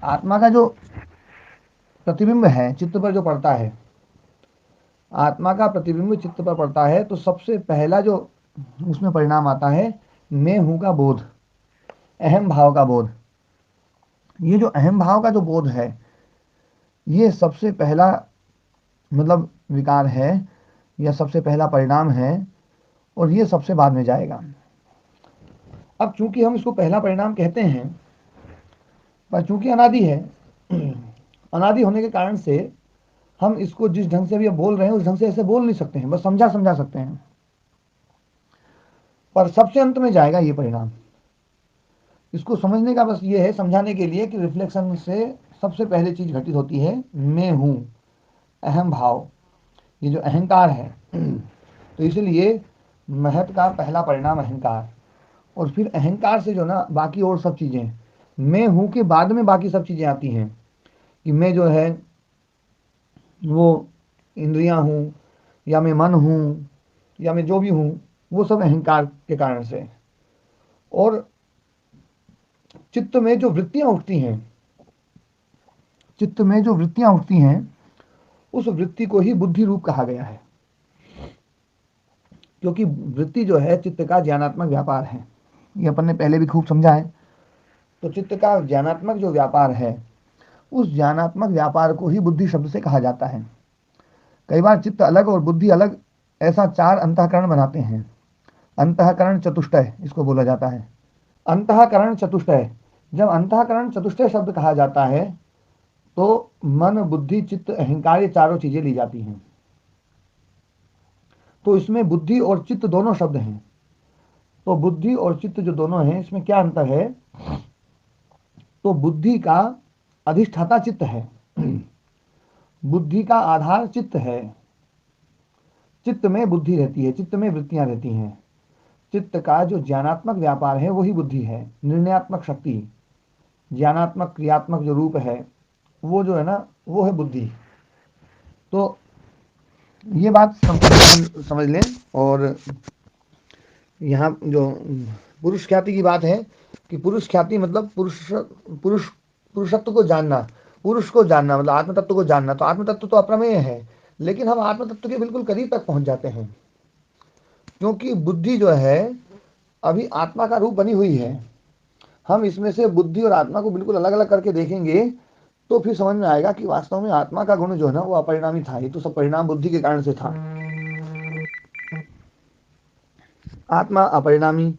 आत्मा का जो प्रतिबिंब है चित्त पर जो पड़ता है, आत्मा का प्रतिबिंब चित्त पर पड़ता है, तो सबसे पहला जो उसमें परिणाम आता है मैं हूं का बोध, अहम भाव का बोध। ये जो अहम भाव का जो बोध है, ये सबसे पहला मतलब विकार है, या सबसे पहला परिणाम है, और ये सबसे बाद में जाएगा। अब चूंकि हम इसको पहला परिणाम कहते हैं, पर चूंकि अनादि है, अनादि होने के कारण से हम इसको जिस ढंग से अभी अब बोल रहे हैं उस ढंग से ऐसे बोल नहीं सकते हैं, बस समझा समझा सकते हैं, पर सबसे अंत में जाएगा ये परिणाम। इसको समझने का बस ये है, समझाने के लिए कि रिफ्लेक्शन से सबसे पहले चीज घटित होती है मैं हूं, अहम भाव, ये जो अहंकार है। तो इसलिए महत का पहला परिणाम अहंकार, और फिर अहंकार से जो ना बाकी और सब चीजें, मैं हूं के बाद में बाकी सब चीजें आती हैं, कि मैं जो है वो इंद्रियां हूं, या मैं मन हूं, या मैं जो भी हूं, वो सब अहंकार के कारण से। और चित्त में जो वृत्तियां उठती हैं, चित्त में जो वृत्तियां उठती हैं, उस वृत्ति को ही बुद्धि रूप कहा गया है, क्योंकि वृत्ति जो है चित्त का ज्ञानात्मक व्यापार है। ये अपन ने पहले भी खूब समझा है। तो चित्त का ज्ञानात्मक जो व्यापार है, उस ज्ञानात्मक व्यापार को ही बुद्धि शब्द से कहा जाता है। कई बार चित्त अलग और बुद्धि अलग, ऐसा चार अंतःकरण बनाते हैं। अंतःकरण चतुष्टय इसको बोला जाता है। अंतःकरण चतुष्टय, जब अंतःकरण चतुष्टय शब्द कहा जाता है, तो मन बुद्धि चित्त अहंकार ये चारों चीजें ली जाती हैं। तो इसमें बुद्धि और चित्त दोनों शब्द हैं। तो बुद्धि और चित्त जो दोनों हैं, इसमें क्या अंतर है? तो बुद्धि का अधिष्ठाता चित्त है, बुद्धि का आधार चित्त है। चित्त में बुद्धि रहती है, चित्त में वृत्तियां रहती हैं। चित्त का जो ज्ञानात्मक व्यापार है वही बुद्धि है। निर्णयात्मक शक्ति, ज्ञानात्मक क्रियात्मक जो रूप है, वो जो है ना, वो है बुद्धि। तो ये बात समझ लें। और यहाँ जो पुरुष ख्याति की बात है, कि पुरुष ख्याति मतलब पुरुष पुरुषत्व को जानना, पुरुष को जानना मतलब आत्म तत्व को जानना। तो आत्म तत्व तो अप्रमेय है, लेकिन हम आत्म तत्व के बिल्कुल करीब तक पहुंच जाते हैं, क्योंकि बुद्धि जो है अभी आत्मा का रूप बनी हुई है। हम इसमें से बुद्धि और आत्मा को बिल्कुल अलग अलग करके देखेंगे, तो फिर समझ में आएगा कि वास्तव में आत्मा का गुण जो है ना वो अपरिणामी था। ये तो सब परिणाम बुद्धि के कारण से था। आत्मा अपरिणामी,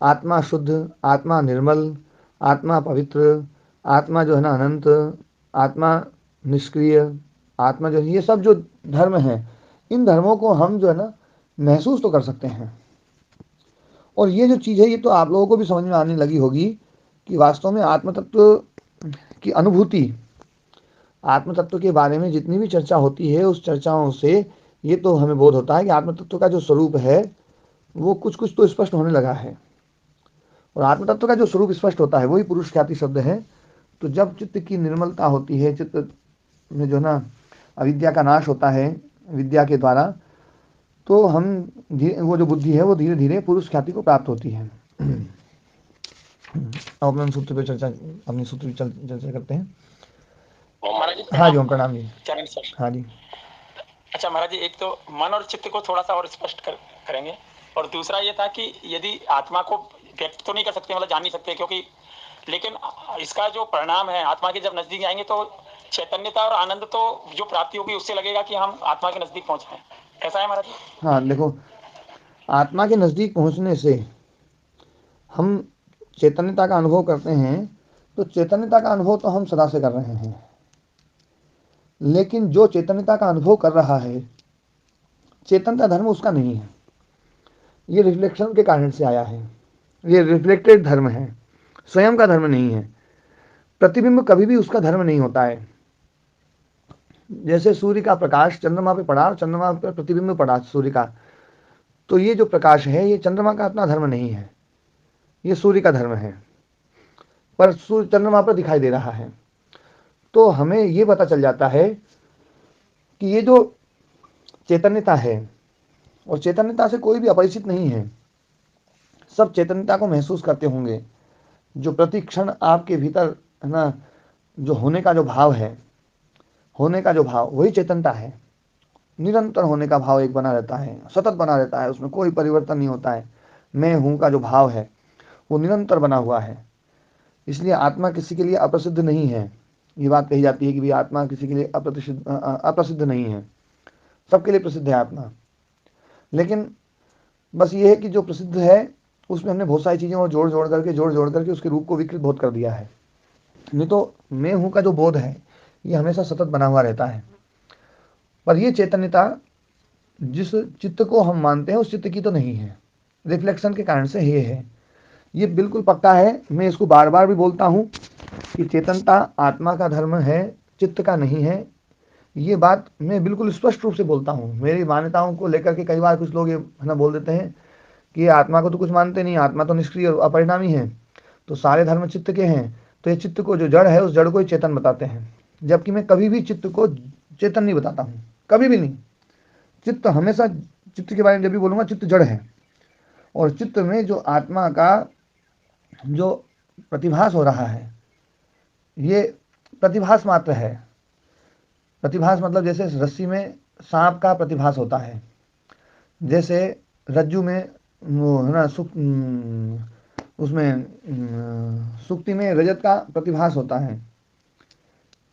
आत्मा शुद्ध, आत्मा निर्मल, आत्मा पवित्र, आत्मा जो है ना अनंत, आत्मा निष्क्रिय, आत्मा जो है, ये सब जो धर्म है, इन धर्मों को हम जो है ना महसूस तो कर सकते हैं। और ये जो चीज़ है, ये तो आप लोगों को भी समझ में आने लगी होगी कि वास्तव में आत्म तत्व की अनुभूति, आत्म तत्व के बारे में जितनी भी चर्चा होती है, उस चर्चाओं से ये तो हमें बोध होता है कि आत्म तत्व का जो स्वरूप है वो कुछ कुछ तो स्पष्ट होने लगा है। और आत्म तत्व का जो स्वरूप स्पष्ट होता है वही पुरुष ख्याति शब्द है। तो जब चित्त की निर्मलता होती है, चित्त में जो ना अविद्या का नाश होता है विद्या के द्वारा, तो हम वो जो बुद्धि है वो धीरे धीरे पुरुष ख्याति को प्राप्त होती है। अब अपने सूत्र पे चर्चा, अपनी सूत्र पे चर्चा करते हैं। महाराज जी हाँ जी, प्रणाम। ओम प्रणाम जी। चरण सर। हाँ जी। अच्छा महाराज जी, एक तो मन और चित्त को थोड़ा सा और स्पष्ट करेंगे। और दूसरा ये था कि यदि आत्मा को व्यक्त तो नहीं कर सकते, मतलब जान नहीं सकते, क्योंकि लेकिन इसका जो परिणाम है, आत्मा के जब नजदीक आएंगे तो चैतन्यता और आनंद तो जो प्राप्ति होगी उससे लगेगा कि हम आत्मा के नजदीक पहुंच गए। ऐसा है महाराज जी? हाँ देखो, आत्मा के नज़दीक पहुंचने से हम चैतन्यता का अनुभव करते हैं। तो चैतन्यता का अनुभव तो हम सदा से कर रहे हैं, लेकिन जो चैतन्यता का अनुभव कर रहा है, चेतनता धर्म उसका नहीं है। ये रिफ्लेक्शन के कारण से आया है, ये रिफ्लेक्टेड धर्म है, स्वयं का धर्म नहीं है। प्रतिबिंब कभी भी उसका धर्म नहीं होता है। जैसे सूर्य का प्रकाश चंद्रमा पे पड़ा और चंद्रमा पर प्रतिबिंब पड़ा सूर्य का, तो ये जो प्रकाश है ये चंद्रमा का अपना धर्म नहीं है, ये सूर्य का धर्म है, पर सूर्य चंद्रमा पर दिखाई दे रहा है। तो हमें ये पता चल जाता है कि ये जो चैतन्यता है, और चैतन्यता से कोई भी अपरिचित नहीं है, सब चैतन्यता को महसूस करते होंगे। जो प्रति क्षण आपके भीतर है ना जो होने का जो भाव है, होने का जो भाव वही चेतनता है। निरंतर होने का भाव एक बना रहता है, सतत बना रहता है, उसमें कोई परिवर्तन नहीं होता है। मैं हूं का जो भाव है वो निरंतर बना हुआ है। इसलिए आत्मा किसी के लिए अप्रसिद्ध नहीं है। ये बात कही जाती है कि भाई आत्मा किसी के लिए अप्रसिद्ध नहीं है, सबके लिए प्रसिद्ध है आत्मा। लेकिन बस ये है कि जो प्रसिद्ध है उसमें हमने बहुत सारी चीज़ें और जोड़ जोड़ करके उसके रूप को विकृत बहुत कर दिया है। नहीं तो मैं हूं का जो बोध है ये हमेशा सतत बना हुआ रहता है। पर ये चैतन्यता जिस चित्त को हम मानते हैं उस चित्त की तो नहीं है, रिफ्लेक्शन के कारण से ये है। ये बिल्कुल पक्का है, मैं इसको बार बार भी बोलता हूँ कि चेतनता आत्मा का धर्म है, चित्त का नहीं है। ये बात मैं बिल्कुल स्पष्ट रूप से बोलता हूँ। मेरी मान्यताओं को लेकर के कई बार कुछ लोग ये है ना बोल देते हैं कि ये आत्मा को तो कुछ मानते नहीं, आत्मा तो निष्क्रिय और अपरिणामी है, तो सारे धर्म चित्त के हैं, तो ये चित्त को जो जड़ है उस जड़ को ही चेतन बताते हैं। जबकि मैं कभी भी चित्त को चेतन नहीं बताता हूँ, कभी भी नहीं। चित्त हमेशा, चित्त के बारे में जब भी बोलूंगा, चित्त जड़ है। और चित्त में जो आत्मा का जो प्रतिभास हो रहा है ये प्रतिभास मात्र है। प्रतिभास मतलब जैसे रस्सी में सांप का प्रतिभास होता है, जैसे रज्जु में वो है ना उसमें सुक्ति में रजत का प्रतिभास होता है,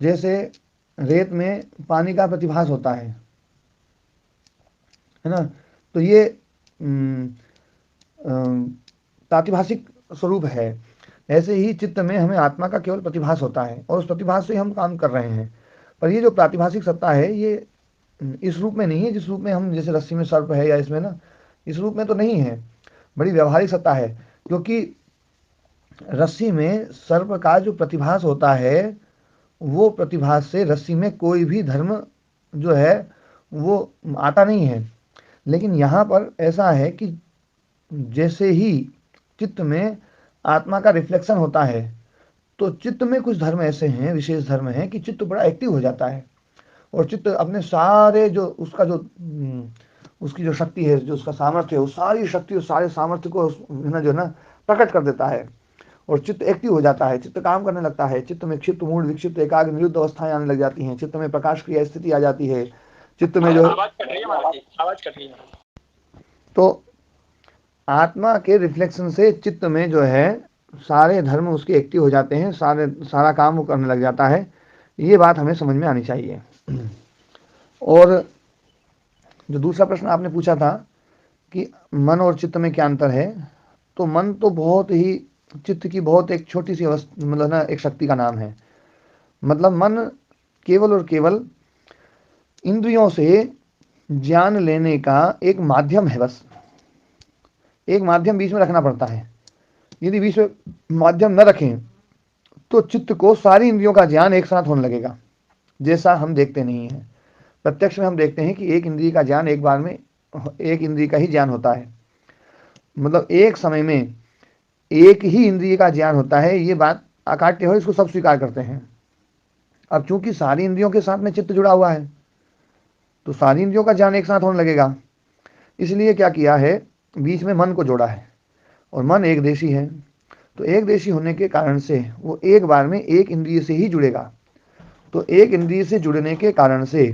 जैसे रेत में पानी का प्रतिभास होता है ना। तो ये प्रातिभासिक स्वरूप है। ऐसे ही चित्त में हमें आत्मा का केवल प्रतिभास होता है और उस प्रतिभास से हम काम कर रहे हैं। पर ये जो प्रातिभासिक सत्ता है ये इस रूप में नहीं है जिस रूप में हम, जैसे रस्सी में सर्प है या इसमें ना, इस रूप में तो नहीं है। बड़ी व्यवहारिक सत्ता है, क्योंकि रस्सी में सर्प का जो प्रतिभास होता है वो प्रतिभास से रस्सी में कोई भी धर्म जो है वो आता नहीं है। लेकिन यहाँ पर ऐसा है कि जैसे ही चित्त में आत्मा का रिफ्लेक्शन होता है तो चित्त में कुछ धर्म ऐसे हैं, विशेष धर्म हैं कि चित्त बड़ा एक्टिव हो जाता है और चित्त अपने सारे जो उसका जो उसकी जो शक्ति है, जो उसका सामर्थ्य है, उस सारी शक्ति और सारे सामर्थ्य को है ना जो है ना प्रकट कर देता है और चित्त एक्टिव हो जाता है, चित्त काम करने लगता है। चित्त में क्षिप्त, मूड, विक्षिप्त, एकाग्र, निरुद्ध अवस्थाएं आने लग जाती हैं। चित्त में प्रकाश क्रिया स्थिति आ जाती है। चित्त में जो आवाज कट रही है महाराज जी, आवाज कट रही है। तो आत्मा के रिफ्लेक्शन से चित्त में जो है सारे धर्म उसके एक्टिव हो जाते हैं, सारा काम वो करने लग जाता है। ये बात हमें समझ में आनी चाहिए। और जो दूसरा प्रश्न आपने पूछा था कि मन और चित्त में क्या अंतर है, तो मन तो बहुत ही चित्त की बहुत एक छोटी सी अवस्था, मतलब ना एक शक्ति का नाम है। मतलब मन केवल और केवल इंद्रियों से ज्ञान लेने का एक माध्यम है, बस एक माध्यम बीच में रखना पड़ता है। यदि बीच में माध्यम न रखें तो चित्त को सारी इंद्रियों का ज्ञान एक साथ होने लगेगा, जैसा हम देखते नहीं है। प्रत्यक्ष में हम देखते हैं कि एक इंद्रिय का ज्ञान एक बार में, एक इंद्रिय का ही ज्ञान होता है, मतलब एक समय में एक ही इंद्रिय का ज्ञान होता है। ये बात अकाट्य हो, इसको सब स्वीकार करते हैं। अब चूंकि सारी इंद्रियों के साथ में चित्त जुड़ा हुआ है तो सारी इंद्रियों का ज्ञान एक साथ होने लगेगा। इसलिए क्या किया है, बीच में मन को जोड़ा है और मन एक देशी है, तो एक देशी होने के कारण से वो एक बार में एक इंद्रिय से ही जुड़ेगा। तो एक इंद्रिय से जुड़ने के कारण से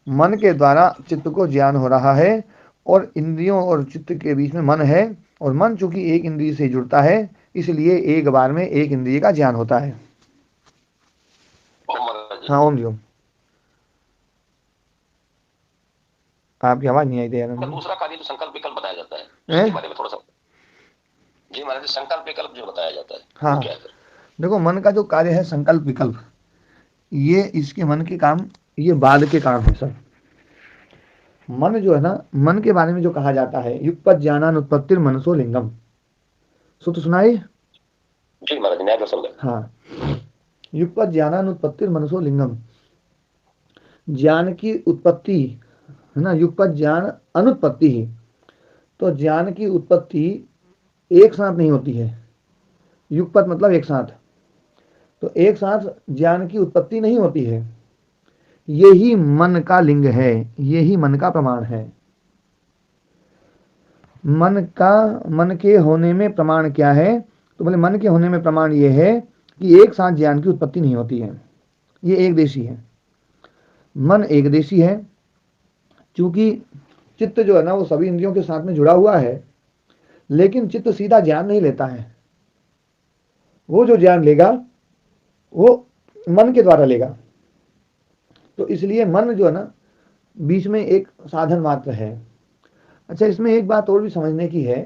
मन के द्वारा चित्त को ज्ञान हो रहा है और इंद्रियों और चित्त के बीच में मन है और मन चूंकि एक इंद्रिय से जुड़ता है इसलिए एक बार में एक इंद्रिय का ज्ञान होता है। हाँ ओम जी ओम। आपकी आवाज नहीं आई थी यार। दूसरा कार्य जो संकल्प विकल्प बताया जाता है उसके बारे में थोड़ा सा जी महाराज, संकल्प विकल्प जो बताया जाता है हाँ क्या है? देखो, मन का जो कार्य है संकल्प विकल्प, ये इसके मन के काम, ये बाद के काम है सर। मन जो है ना, मन के बारे में जो कहा जाता है, युगपत ज्ञानानुत्पत्तिर मनसो लिंगम, सो तो सुनाई। जी महाराज, न्याय दर्शन में हाँ, युगपत ज्ञानानुत्पत्तिर मनसो लिंगम, ज्ञान की उत्पत्ति है ना, युगपत ज्ञान अनुत्पत्ति ही, तो ज्ञान की उत्पत्ति एक साथ नहीं होती है। युगपत मतलब एक साथ, तो एक साथ ज्ञान की उत्पत्ति नहीं होती है। यही मन का लिंग है, यही मन का प्रमाण है। मन के होने में प्रमाण क्या है, तो बोले मन के होने में प्रमाण ये है कि एक साथ ज्ञान की उत्पत्ति नहीं होती है, ये एक देशी है। मन एक देशी है, क्योंकि चित्त जो है ना वो सभी इंद्रियों के साथ में जुड़ा हुआ है, लेकिन चित्त सीधा ज्ञान नहीं लेता है। वो जो ज्ञान लेगा वो मन के द्वारा लेगा। तो इसलिए मन जो है ना बीच में एक साधन मात्र है। अच्छा, इसमें एक बात और भी समझने की है।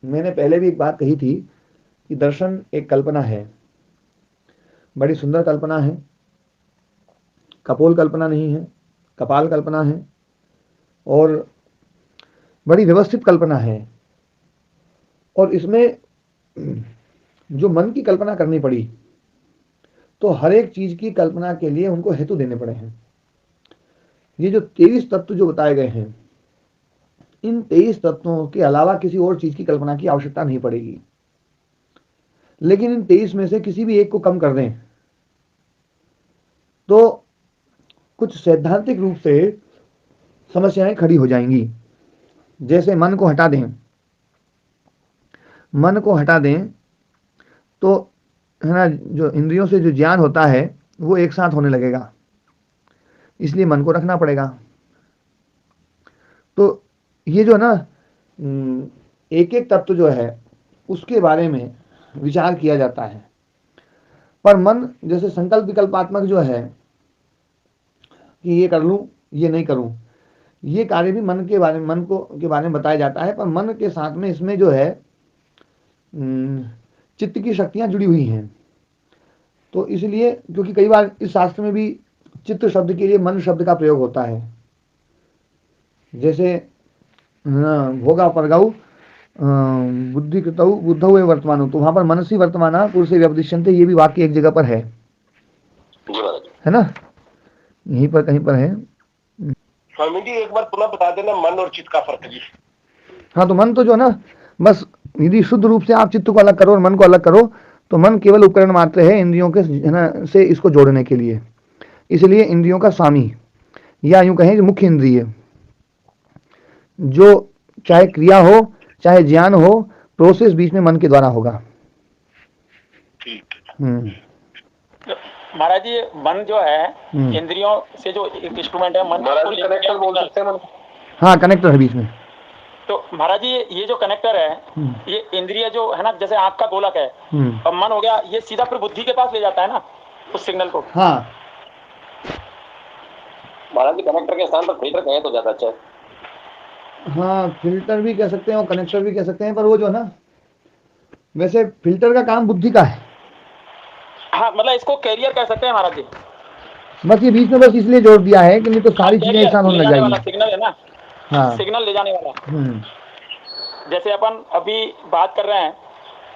मैंने पहले भी एक बात कही थी कि दर्शन एक कल्पना है, बड़ी सुंदर कल्पना है, कपोल कल्पना नहीं है, कपाल कल्पना है, और बड़ी व्यवस्थित कल्पना है। और इसमें जो मन की कल्पना करनी पड़ी, तो हर एक चीज की कल्पना के लिए उनको हेतु देने पड़े हैं। ये जो 23 तत्व जो बताए गए हैं, इन 23 तत्वों के अलावा किसी और चीज की कल्पना की आवश्यकता नहीं पड़ेगी। लेकिन इन 23 में से किसी भी एक को कम कर दें तो कुछ सैद्धांतिक रूप से समस्याएं खड़ी हो जाएंगी। जैसे मन को हटा दें, मन को हटा दें तो है ना, जो इंद्रियों से जो ज्ञान होता है वो एक साथ होने लगेगा, इसलिए मन को रखना पड़ेगा। तो ये जो है ना एक एक तत्व जो है उसके बारे में विचार किया जाता है। पर मन जैसे संकल्प विकल्पात्मक जो है कि ये कर लूं ये नहीं करूं, ये कार्य भी मन के बारे में, मन को के बारे में बताया जाता है। पर मन के साथ में इसमें जो है चित्त की शक्तियां जुड़ी हुई हैं। तो इसलिए क्योंकि कई बार इस शास्त्र में भी चित्त शब्द के लिए मन शब्द का प्रयोग होता है, जैसे भोगा परगाऊ बुद्धि कृतऊ बुद्धऊ एव वर्तमानो, तो वहां पर मनसी वर्तमाना पुरुषे व्यपदिश्यन्ते, ये भी वाक्य एक जगह पर है ना, यहीं पर कहीं पर है। स्वामी जी एक बार पुनः बता देना मन और चित्त का फर्क जी। हाँ, तो मन तो जो है ना, बस यदि शुद्ध रूप से आप चित्त को अलग करो और मन को अलग करो तो मन केवल उपकरण मात्र है इंद्रियों के है ना से इसको जोड़ने के लिए। इसलिए इंद्रियों का स्वामी, या यूं कहें मुख्य इंद्रिय, जो चाहे क्रिया हो चाहे ज्ञान हो, प्रोसेस बीच में मन के द्वारा होगा। ठीक। महाराज जी मन जो है इंद्रियों से जो इंस्ट्रूमेंट है, मन कनेक्टर बोल सकते हैं मन। हाँ, कनेक्टर है बीच में। तो महाराज जी ये जो कनेक्टर है, ये इंद्रिय जो है ना, जैसे आंख का गोलक है और मन हो गया, ये सीधा फिर बुद्धि के पास ले जाता है ना उस सिग्नल को। हाँ महाराज जी कनेक्टर के स्थान पर फिल्टर कहें तो ज्यादा अच्छा है। हाँ, फिल्टर भी कह सकते हैं और कनेक्टर भी कह सकते हैं, पर वो जो है ना, वैसे फिल्टर का काम बुद्धि का है। हाँ, मतलब इसको कैरियर कह सकते हैं महाराज जी। बस ये बीच में बस इसलिए जोड़ दिया है कि नहीं तो सारी चीजें एक साथ होने लग जाएगी। सिग्नल है ना, हाँ, सिग्नल ले जाने वाला। जैसे अपन अभी बात कर रहे हैं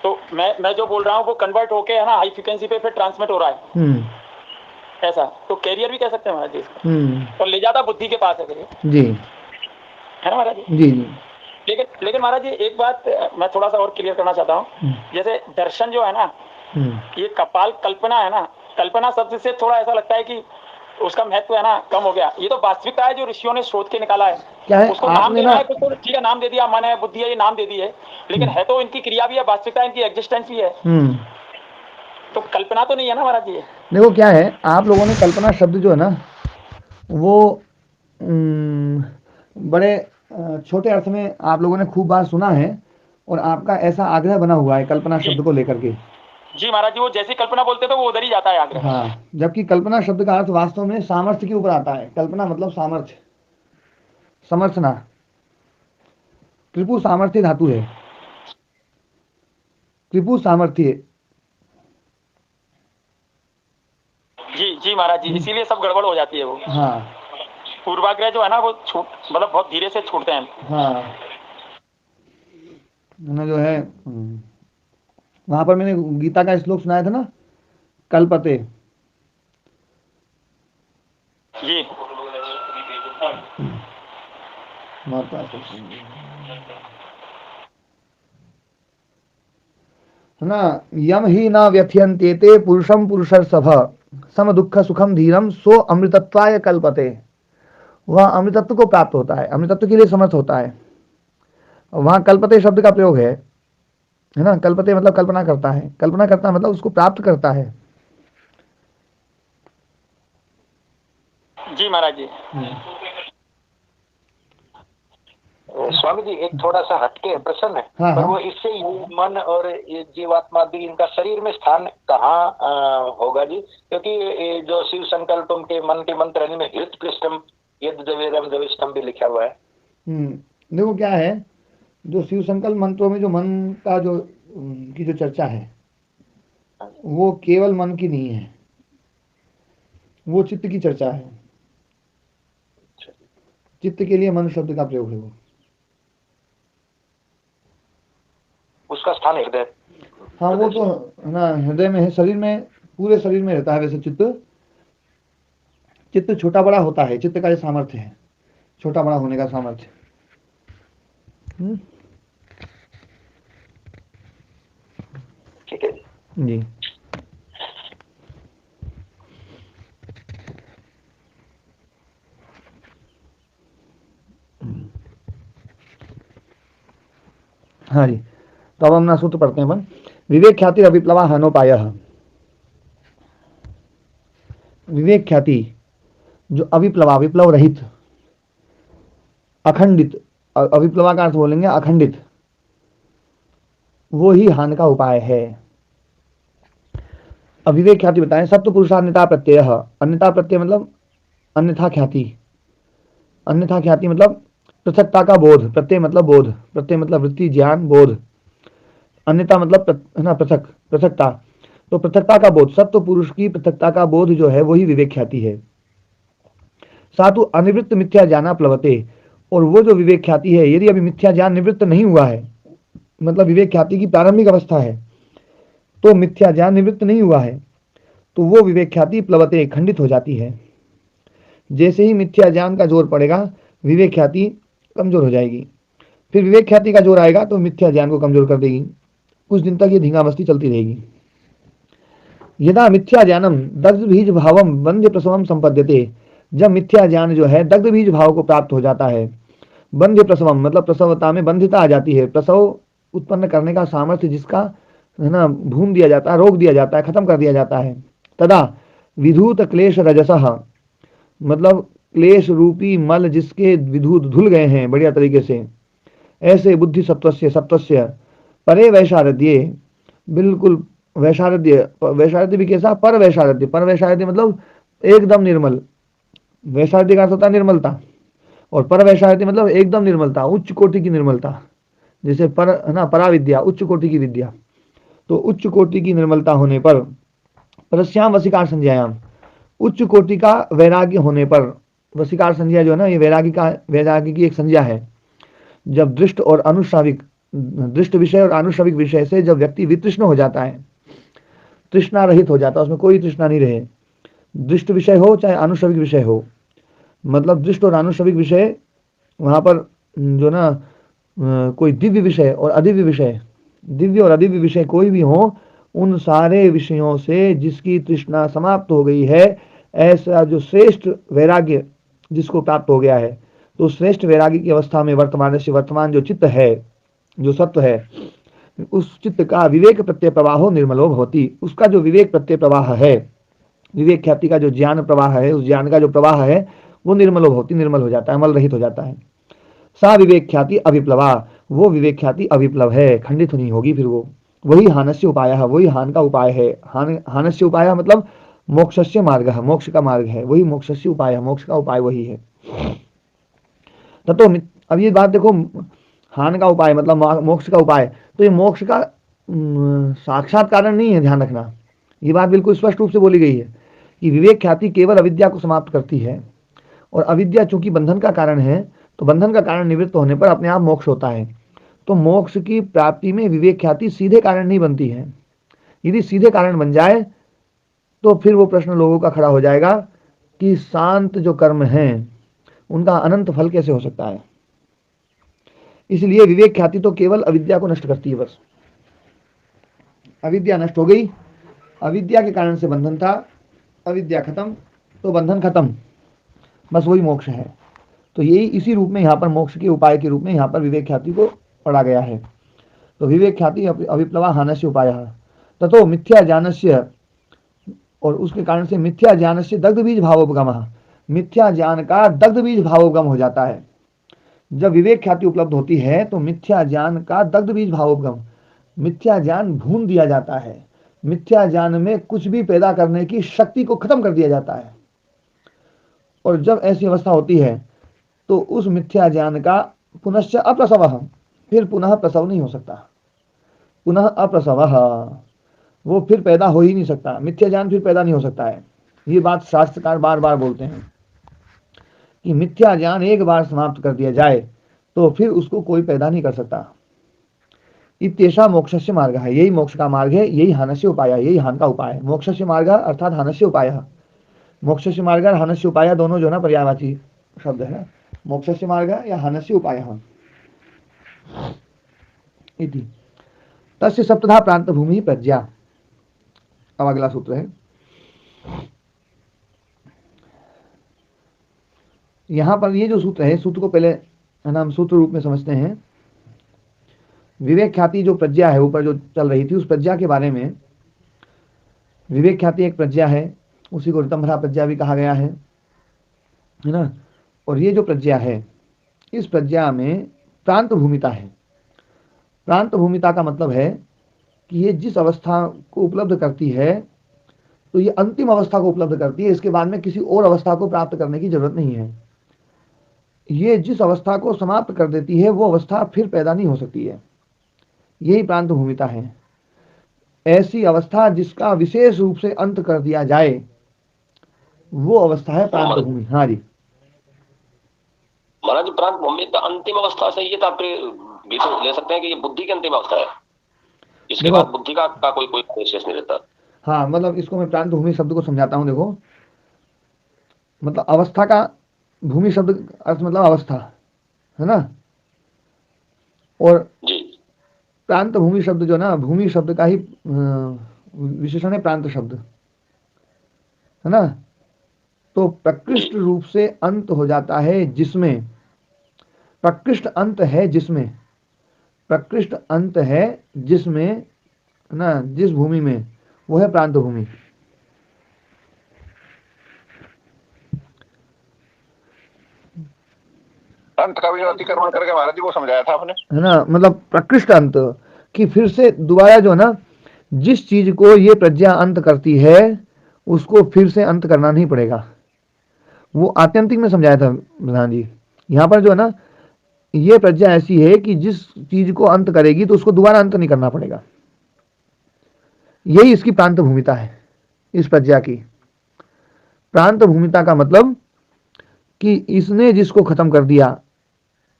तो मैं जो बोल रहा हूँ वो कन्वर्ट होके है ना हाई फ्रिक्वेंसी पे फिर ट्रांसमिट हो रहा है, ऐसा। तो कैरियर भी कह सकते हैं महाराज जी इसको। और ले जाता बुद्धि के पास है फिर जी, है ना महाराज जी। जी जी। लेकिन महाराज जी एक बात मैं थोड़ा सा और क्लियर करना चाहता हूँ। जैसे दर्शन जो है ना, ये कपाल कल्पना है ना, कल्पना शब्द से थोड़ा ऐसा लगता है कि उसका महत्व है ना कम हो गया। ये तो वास्तविकता है जो ऋषियों ने शोध के निकाला है। क्या है, उसको नाम देना है तो ठीक है, नाम दे दिया, मन है बुद्धि है, ये नाम दे दी है, लेकिन है तो इनकी क्रिया भी है, वास्तविकता इनकी एग्जिस्टेंस भी है। तो कल्पना तो नहीं है ना महाराज जी। देखो क्या है, आप लोगों ने कल्पना शब्द जो है ना वो बड़े छोटे अर्थ में आप लोगों ने खूब बार सुना है, और आपका ऐसा आग्रह बना हुआ है कल्पना शब्द को लेकर के। जी महाराज जी, वो जैसी कल्पना बोलते तो वो उधर ही जाता है आग्रह। हाँ, जबकि कल्पना शब्द का अर्थ वास्तव में सामर्थ्य के ऊपर आता है। कल्पना मतलब सामर्थ्य, समर्थना। त्रिपुर सामर्थ्य धातु है, त्रिपुर सामर्थ्य। जी जी महाराज जी, इसीलिए सब गड़बड़ हो जाती है वो। हाँ, पूर्वाग्रह जो है ना वो छूट, मतलब बहुत धीरे से छूटते हैं। हाँ, मैंने जो है वहां पर मैंने गीता का श्लोक सुनाया था ना, कल्पते। जी है ना, यम ही न व्यथयन्त्येते पुरुषम पुरुषर्षभ सम दुख सुखम धीरम सो अमृतत्वाय कल्पते। वह अमृतत्व को प्राप्त होता है, अमृतत्व के लिए समर्थ होता है। वहां कल्पते शब्द का प्रयोग है। है ना। कल्पते मतलब कल्पना करता है, कल्पना करता मतलब उसको प्राप्त करता है। जी महाराज जी। स्वामी जी एक थोड़ा सा हटके प्रश्न है, हाँ पर हाँ। वो इससे ये मन और ये जीवात्मा भी इनका शरीर में स्थान कहाँ होगा जी? क्योंकि ये जो शिव संकल्पम के मन के मंत्र में हृत पृष्ठम यद द्रविड़म द्रविष्ठम भी लिखा हुआ है। देखो क्या है, जो शिव संकल्प मंत्रों में जो मन का जो की जो चर्चा है वो केवल मन की नहीं है, वो चित्त की चर्चा है। चित्त के लिए मन शब्द का प्रयोग है वो। उसका स्थान हृदय। हाँ वो तो है ना, हृदय में है, शरीर में, पूरे शरीर में रहता है वैसे चित्त। चित्त छोटा बड़ा होता है, चित्त का ये सामर्थ्य है, छोटा बड़ा होने का सामर्थ्य। ठीक है जी। हाँ जी, तो अब हम ना सूत्र पढ़ते हैं अपन। विवेक ख्याति अविप्लवा हनोपाय। विवेक ख्याति जो अविप्लवा, विप्लव रहित, अखंडित, अविप्लवा का अर्थ बोलेंगे अखंडित, वो ही हान का उपाय है। अविवेक ख्याति बताएं, सत्व पुरुषान्यता प्रत्यय। अन्यता प्रत्यय मतलब अन्यथा ख्याति, अन्यथा ख्याति मतलब पृथकता का बोध, प्रत्यय मतलब बोध, प्रत्यय मतलब वृत्ति ज्ञान बोध, अन्यता मतलब है ना पृथक, पृथकता। तो पृथकता का बोध, सत्व पुरुष की पृथकता का बोध जो है वही विवेक ख्याति है। सातु अनिवृत्त मिथ्या ज्ञाना प्लवते, और वो जो विवेक ख्याति है यदि अभी मिथ्या ज्ञान निवृत्त नहीं हुआ है, मतलब विवेक ख्याति की प्रारंभिक अवस्था है, तो मिथ्या ज्ञान निवृत्त नहीं हुआ है, तो वो विवेक ख्याति प्लवते खंडित हो जाती है। जैसे ही मिथ्या ज्ञान का जोर पड़ेगा विवेक ख्याति कमजोर हो जाएगी, फिर विवेक ख्याति का जोर आएगा तो मिथ्या ज्ञान को कमजोर कर देगी। कुछ दिन तक ये धींगामस्ती चलती रहेगी। यदा मिथ्या ज्ञानम दग्ध बीज भावम बंध्य प्रसवम संपद्यते, जब मिथ्या ज्ञान जो है दग्ध बीज भाव को प्राप्त हो जाता है, बंध्य प्रसवम मतलब प्रसवता में बंधिता आ जाती है, प्रसव उत्पन्न करने का सामर्थ्य जिसका है ना भून दिया जाता है, रोक दिया जाता है, खत्म कर दिया जाता है। तदा विधूत क्लेश रजसः, मतलब क्लेश रूपी मल जिसके विधूत धुल गए हैं बढ़िया तरीके से, ऐसे बुद्धि सत्वस्य, सत्वस्य परे वैशारद्ये, बिल्कुल वैशारद्य, वैशारद्य भी कैसा, पर वैशारद्य, पर वैशारद्य मतलब एकदम निर्मल, वैशारद्य का अर्थ होता है निर्मलता, और पर वैशारद्य मतलब एकदम निर्मलता, उच्च कोटि की निर्मलता। जैसे पर है ना पराविद्या, उच्च कोटि की विद्या, तो उच्च कोटि की निर्मलता होने पर, परस्याम वशिकार संज्ञायाम, उच्च कोटि का वैराग्य होने पर, वशिकार संज्ञा जो है ना ये वैराग्य का, वैराग्य की एक संज्ञा है। जब दृष्ट और अनुश्राविक, दृष्ट विषय और अनुश्रविक विषय से जब व्यक्ति वितृष्ण हो जाता है, तृष्णा रहित हो जाता है, उसमें कोई तृष्णा नहीं रहे, दृष्ट विषय हो चाहे अनुश्रविक विषय हो, मतलब दृष्ट और अनुश्रविक विषय वहां पर जो ना कोई दिव्य विषय और अदिव्य विषय, दिव्य और अदिव्य विषय कोई भी हो, उन सारे विषयों से जिसकी तृष्णा समाप्त हो गई है, ऐसा जो श्रेष्ठ वैराग्य जिसको प्राप्त हो गया है, तो श्रेष्ठ वैराग्य की अवस्था में वर्तमान से, वर्तमान जो चित्त है, जो सत्व है, उस चित्त का विवेक प्रत्यय प्रवाहो निर्मलो भवति, उसका जो विवेक प्रत्यय प्रवाह है, विवेक ख्याति का जो ज्ञान प्रवाह है, उस ज्ञान का जो प्रवाह है वो निर्मलो भवति, निर्मल हो जाता है, मल रहित हो जाता है। सा विवेक ख्याति अविप्लवा, वो विवेक ख्याति अविप्लव है, खंडित नहीं होगी फिर वो, वही हानस्य उपाय है, वही हान का उपाय है। हानस्य उपाय मतलब मोक्षस्य मार्ग है, मोक्ष का मार्ग है, वही मोक्षस्य उपाय है, मोक्ष का उपाय वही है। तो अब ये बात देखो, हान का उपाय मतलब मोक्ष का उपाय, तो ये मोक्ष का साक्षात कारण नहीं है, ध्यान रखना, ये बात बिल्कुल स्पष्ट रूप से बोली गई है कि विवेक ख्याति केवल अविद्या को समाप्त करती है, और अविद्या चूंकि बंधन का कारण है, तो बंधन का कारण निवृत्त होने पर अपने आप मोक्ष होता है। तो मोक्ष की प्राप्ति में विवेक ख्याति सीधे कारण नहीं बनती है। यदि सीधे कारण बन जाए तो फिर वो प्रश्न लोगों का खड़ा हो जाएगा कि शांत जो कर्म हैं उनका अनंत फल कैसे हो सकता है। इसलिए विवेक ख्याति तो केवल अविद्या को नष्ट करती है, बस अविद्या नष्ट हो गई, अविद्या के कारण से बंधन था, अविद्या खत्म तो बंधन खत्म, बस वही मोक्ष है। तो यही इसी रूप में यहाँ पर मोक्ष के उपाय के रूप में यहाँ पर विवेक ख्याति को पढ़ा गया है। तो विवेक ख्याति अविप्लवा हानस्य उपाय तथो मिथ्या ज्ञानस्य, और उसके कारण से मिथ्या ज्ञान से दग्ध बीज भावोपगम, मिथ्या ज्ञान का दग्ध बीज भावोपगम हो जाता है। जब विवेक ख्याति उपलब्ध होती है तो मिथ्या ज्ञान का दग्ध बीज भावोपगम, मिथ्या ज्ञान भून दिया जाता है, मिथ्या ज्ञान में कुछ भी पैदा करने की शक्ति को खत्म कर दिया जाता है। और जब ऐसी अवस्था होती है तो उस मिथ्या ज्ञान का पुनश्च अप्रसव, फिर पुनः प्रसव नहीं हो सकता, पुनः अप्रसव, वो फिर पैदा हो ही नहीं सकता, मिथ्या ज्ञान फिर पैदा नहीं हो सकता है। ये बात शास्त्रकार बार बार बोलते हैं कि मिथ्या ज्ञान एक बार समाप्त कर दिया जाए तो फिर उसको कोई पैदा नहीं कर सकता। इत्येषा मोक्षस्य मार्ग है, यही मोक्ष का मार्ग है, यही हानस्य उपाय, यही हान का उपाय है। मोक्षस्य मार्ग अर्थात हानस्य उपाय, मोक्षस्य मार्ग और हानस्य उपाय दोनों जो ना पर्यायवाची शब्द है, मोक्षस्य मार्ग या हानस्य उपाय। इति तस्य सप्तधा प्रांत भूमि प्रज्ञा। अब अगला सूत्र है, यहां पर ये जो सूत्र है, सूत्र को पहले हम सूत्र रूप में समझते हैं। विवेक ख्याति जो प्रज्ञा है ऊपर जो चल रही थी, उस प्रज्ञा के बारे में, विवेक ख्याति एक प्रज्ञा है, उसी को ऋतंभरा प्रज्ञा भी कहा गया है ना। और ये जो प्रज्ञा है, इस प्रज्ञा में प्रांत भूमिता है। प्रांत भूमिता का मतलब है कि ये जिस अवस्था को उपलब्ध करती है तो ये अंतिम अवस्था को उपलब्ध करती है, इसके बाद में किसी और अवस्था को प्राप्त करने की जरूरत नहीं है। ये जिस अवस्था को समाप्त कर देती है वो अवस्था फिर पैदा नहीं हो सकती है, यही प्रांत भूमिता है। ऐसी अवस्था जिसका विशेष रूप से अंत कर दिया जाए वो अवस्था है प्रांत भूमि। हाँ जी महाराज, प्रांत भूमि का अंतिम अवस्था से ये तात्पर्य भी तो ले सकते हैं कि ये बुद्धि की अंतिम अवस्था है, इसके बाद बुद्धि का कोई शेष नहीं रहता। हाँ, मतलब इसको मैं प्रांत भूमि शब्द को समझाता हूँ। देखो, मतलब अवस्था का, भूमि शब्द अर्थ मतलब अवस्था है ना, और जी प्रांत भूमि शब्द जो ना, भूमि शब्द का ही विशेषण है प्रांत शब्द, है ना। तो प्रकृष्ट रूप से अंत हो जाता है जिसमें, प्रकृष्ट अंत है जिसमें, प्रकृष्ट अंत है जिसमें ना, जिस भूमि में, वो है प्रांत भूमि। अंत का भी अतिक्रमण करके महाराज जी को समझाया था आपने, है ना, मतलब प्रकृष्ट अंत कि फिर से दोबारा जो ना, जिस चीज को ये प्रज्ञा अंत करती है उसको फिर से अंत करना नहीं पड़ेगा। वो आत्यंतिक में समझाया था प्रधान जी। यहाँ पर जो है ना, ये प्रज्ञा ऐसी है कि जिस चीज को अंत करेगी तो उसको दोबारा अंत नहीं करना पड़ेगा, यही इसकी प्रांत भूमिता है। इस प्रज्ञा की प्रांत भूमिता का मतलब कि इसने जिसको खत्म कर दिया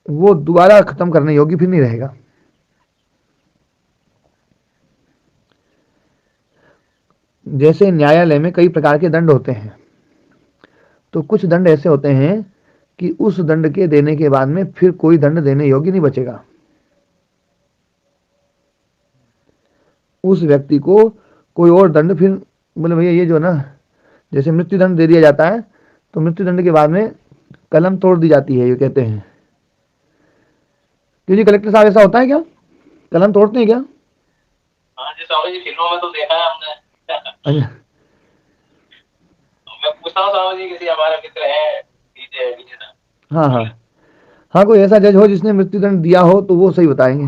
वो दोबारा खत्म करने योग्य फिर नहीं रहेगा। जैसे न्यायालय में कई प्रकार के दंड होते हैं, तो कुछ दंड ऐसे होते हैं कि उस दंड के देने के बाद में फिर कोई दंड देने योग्य नहीं बचेगा। उस व्यक्ति को कोई और दंड फिर, बोले भैया ये जो ना, जैसे मृत्यु दंड दे दिया जाता है तो मृत्यु दंड के बाद में कलम तोड़ दी जाती है, ये कहते हैं। क्योंकि कलेक्टर साहब ऐसा होता है क्या, कलम तोड़ते हैं क्या? हाँ जी स्वामी जी, फिल्मों में तो देखा है हमने। अच्छा, मैं पूछता हूँ स्वामी जी, किसी हमारे मित्र हैं हाँ हाँ हाँ, कोई ऐसा जज हो जिसने मृत्यु दंड दिया हो तो वो सही बताएंगे।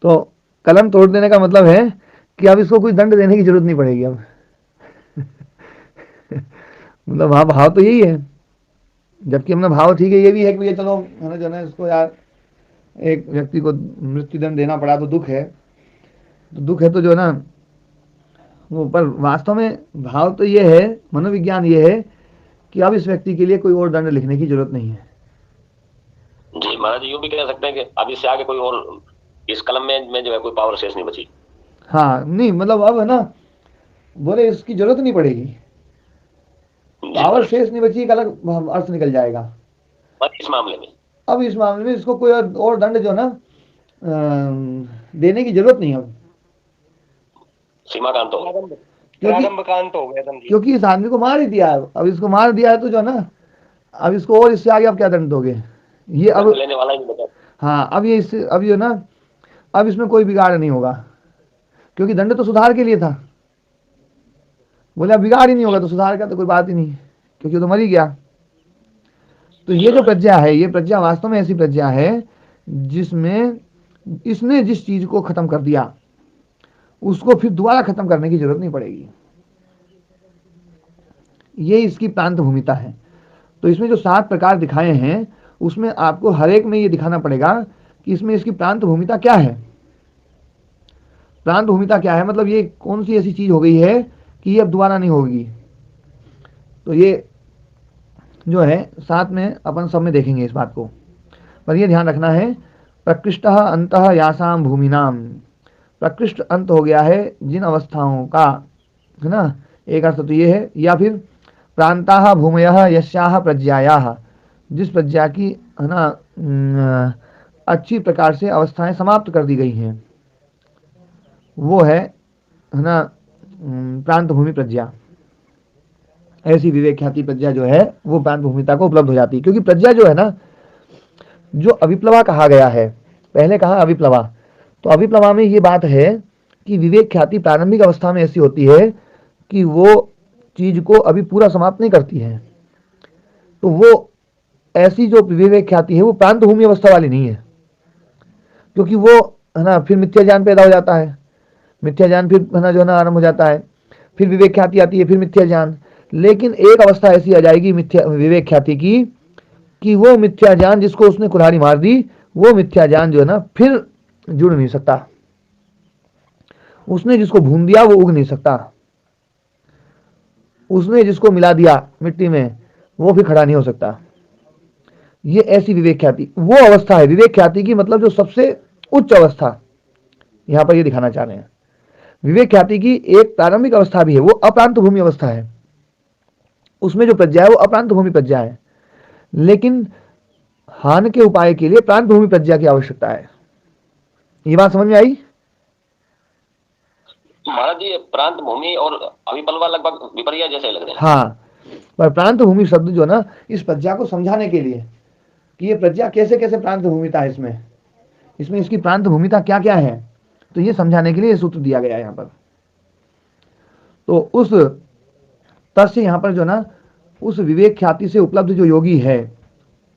तो कलम तोड़ देने का मतलब है कि अब इसको कोई दंड देने की जरूरत नहीं पड़ेगी अब। मतलब हाँ, भाव तो यही है, जबकि हमने भाव ठीक है ये भी है कि ये चलो है ना, जो है इसको यार एक व्यक्ति को मृत्यु दंड देना पड़ा तो दुख है, तो दुख है तो जो है ना वो, पर वास्तव में भाव तो ये है, मनोविज्ञान ये है कि अब इस व्यक्ति के लिए कोई और दंड लिखने की जरूरत नहीं है। जी महाराज, यूं भी कह सकते हैं कि अब इससे आगे कोई और इस कलम में जो है कोई पावर शेष नहीं बची। हाँ, नहीं मतलब अब है ना, बोले इसकी जरूरत नहीं पड़ेगी, पावर शेष नहीं बची, एक अलग अर्थ निकल जाएगा। पर इस मामले में, अब इस मामले में इसको कोई और दंड जो ना देने की जरूरत नहीं अब, सीमाकांत हो, क्योंकि इस आदमी को मार ही दिया है। अब इसको मार दिया है तो जो ना, अब इसको और इससे आगे आप क्या दंड दोगे? ये अब लेने वाला ही नहीं बचा। हाँ, अब ये इससे अब ये ना, अब इसमें कोई बिगाड़ नहीं होगा, क्योंकि दंड तो सुधार के लिए था। बोले अब बिगाड़ ही नहीं होगा तो सुधार का तो कोई बात ही नहीं, क्योंकि वो तो मर ही गया। तो ये जो प्रज्ञा है, ये प्रज्ञा वास्तव में ऐसी प्रज्ञा है जिसमें इसने जिस चीज को खत्म कर दिया उसको फिर दोबारा खत्म करने की जरूरत नहीं पड़ेगी। ये इसकी प्रांत भूमिता है। तो इसमें जो 7 प्रकार दिखाए हैं उसमें आपको हर एक में ये दिखाना पड़ेगा कि इसमें इसकी प्रांत भूमिता क्या है। प्रांत भूमिता क्या है, मतलब ये कौन सी ऐसी चीज हो गई है कि ये अब दोबारा नहीं होगी। तो ये जो है साथ में अपन सब में देखेंगे इस बात को, पर ये ध्यान रखना है प्रकृष्ट अंतः यासाम भूमिनाम। प्रकृष्ट अंत हो गया है जिन अवस्थाओं का, है ना, एक अर्थ तो ये है। या फिर प्रांता भूमयः यस्याः प्रज्ञायाः, जिस प्रज्ञा की, है ना, अच्छी प्रकार से अवस्थाएं समाप्त कर दी गई हैं, वो है ना, प्रांत भूमि प्रज्ञा। ऐसी विवेक ख्याति प्रज्ञा जो है वो प्रांत भूमिता को उपलब्ध हो जाती है। क्योंकि प्रज्ञा जो है ना, जो अविप्लवा कहा गया है, पहले कहा अविप्लवा, तो अविप्लवा में ये बात है कि विवेक ख्याति प्रारंभिक अवस्था में ऐसी होती है कि वो चीज को अभी पूरा समाप्त नहीं करती है। तो वो ऐसी जो विवेक ख्याति है वो प्रांत भूमि अवस्था वाली नहीं है, क्योंकि वो, है ना, फिर मिथ्या ज्ञान पैदा हो जाता है, मिथ्या ज्ञान फिर, है ना, जो है ना, आरंभ हो जाता है, फिर विवेक ख्याति आती है, फिर मिथ्या ज्ञान। लेकिन एक अवस्था ऐसी आ जाएगी मिथ्या विवेक ख्याति की कि वो मिथ्या ज्ञान जिसको उसने कुल्हाड़ी मार दी, वो मिथ्या ज्ञान जो है ना फिर जुड़ नहीं सकता, उसने जिसको भून दिया वो उग नहीं सकता, उसने जिसको मिला दिया मिट्टी में वो फिर खड़ा नहीं हो सकता। ये ऐसी विवेक ख्याति वो अवस्था है विवेक ख्याति की, मतलब जो सबसे उच्च अवस्था यहां पर ये दिखाना चाह रहे हैं। विवेक ख्याति की एक प्रारंभिक अवस्था भी है, वो अप्रांत भूमि अवस्था है, उसमें जो प्रज्ञा है वो अप्रांत भूमि प्रज्ञा है। लेकिन हान के उपाय के लिए प्रांत भूमि प्रज्ञा की आवश्यकता है। ये बात समझ में आई? महाराज जी प्रांत भूमि और अविपलवा लगभग विपर्य जैसे लग रहे हैं। हाँ, पर प्रांत भूमि शब्द जो ना इस प्रज्ञा को समझाने के लिए कि ये प्रज्ञा कैसे कैसे प्रांत भूमिता है, इसमें इसकी प्रांत भूमिता क्या क्या है, तो ये समझाने के लिए सूत्र दिया गया है यहाँ पर। तो उस तस्य यहाँ पर जो ना उस विवेक ख्याति से उपलब्ध जो योगी है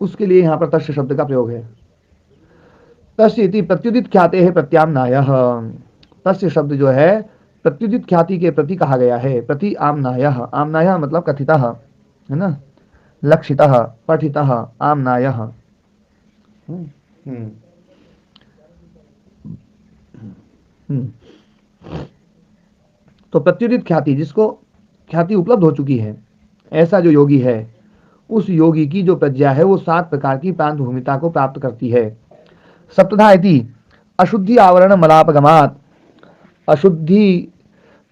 उसके लिए यहाँ पर तस्य शब्द का प्रयोग है। तस्य इति प्रत्युदित ख्याते है प्रत्याम्नायः। तस्य शब्द जो है प्रत्युदित ख्याति के प्रति कहा गया है, प्रति आम्नायः। आम्नायः मतलब कथितः, है ना, लक्षितः, पठितः, आम्नायः। तो प्रत्युदित ख्याति, जिसको ख्याति उपलब्ध हो चुकी है, ऐसा जो योगी है, उस योगी की जो प्रज्ञा है वो 7 प्रकार की प्रांत भूमिता को प्राप्त करती है। सप्तधा इति अशुद्धि आवरण मलापगमात। अशुद्धि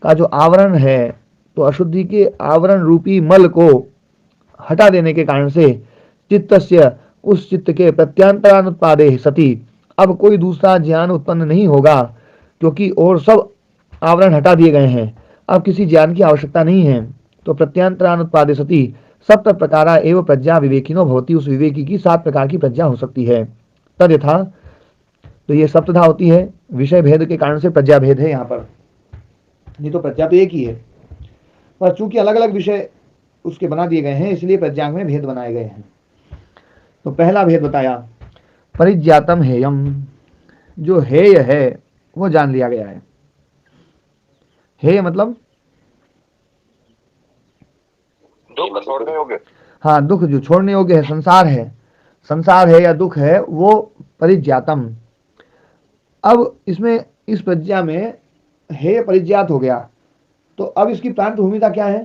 का जो आवरण है, तो अशुद्धि के आवरण रूपी मल को हटा देने के कारण से चित्तस्य, उस चित्त के प्रत्यांतरानुत्पादे सति, अब कोई दूसरा ज्ञान उत्पन्न नहीं होगा, क्योंकि और सब आवरण हटा दिए गए हैं, अब किसी ज्ञान की आवश्यकता नहीं है। तो प्रत्यांतरानुत्पादे सति सप्त प्रकारा एवं प्रज्ञा विवेकिनो भवति, उस विवेकी की 7 प्रकार की प्रज्ञा हो सकती है। तद यथा, तो ये सप्तधा होती है, विषय भेद के कारण से प्रज्ञा भेद है यहाँ पर, नहीं तो प्रज्ञा तो एक ही है, पर चूंकि अलग अलग विषय उसके बना दिए गए हैं इसलिए प्रज्ञा में भेद बनाए गए हैं। तो पहला भेद बताया परिज्ञातम हेयम, जो हेय है वो जान लिया गया है। हेय मतलब दुख छोड़ने योग्य, हाँ, दुख जो छोड़ने योग्य है, संसार है या दुख है, वो परिज्ञातम। अब इसमें इस प्रज्ञा में हेय परिज्ञात हो गया, तो अब इसकी प्रांत भूमिका क्या है?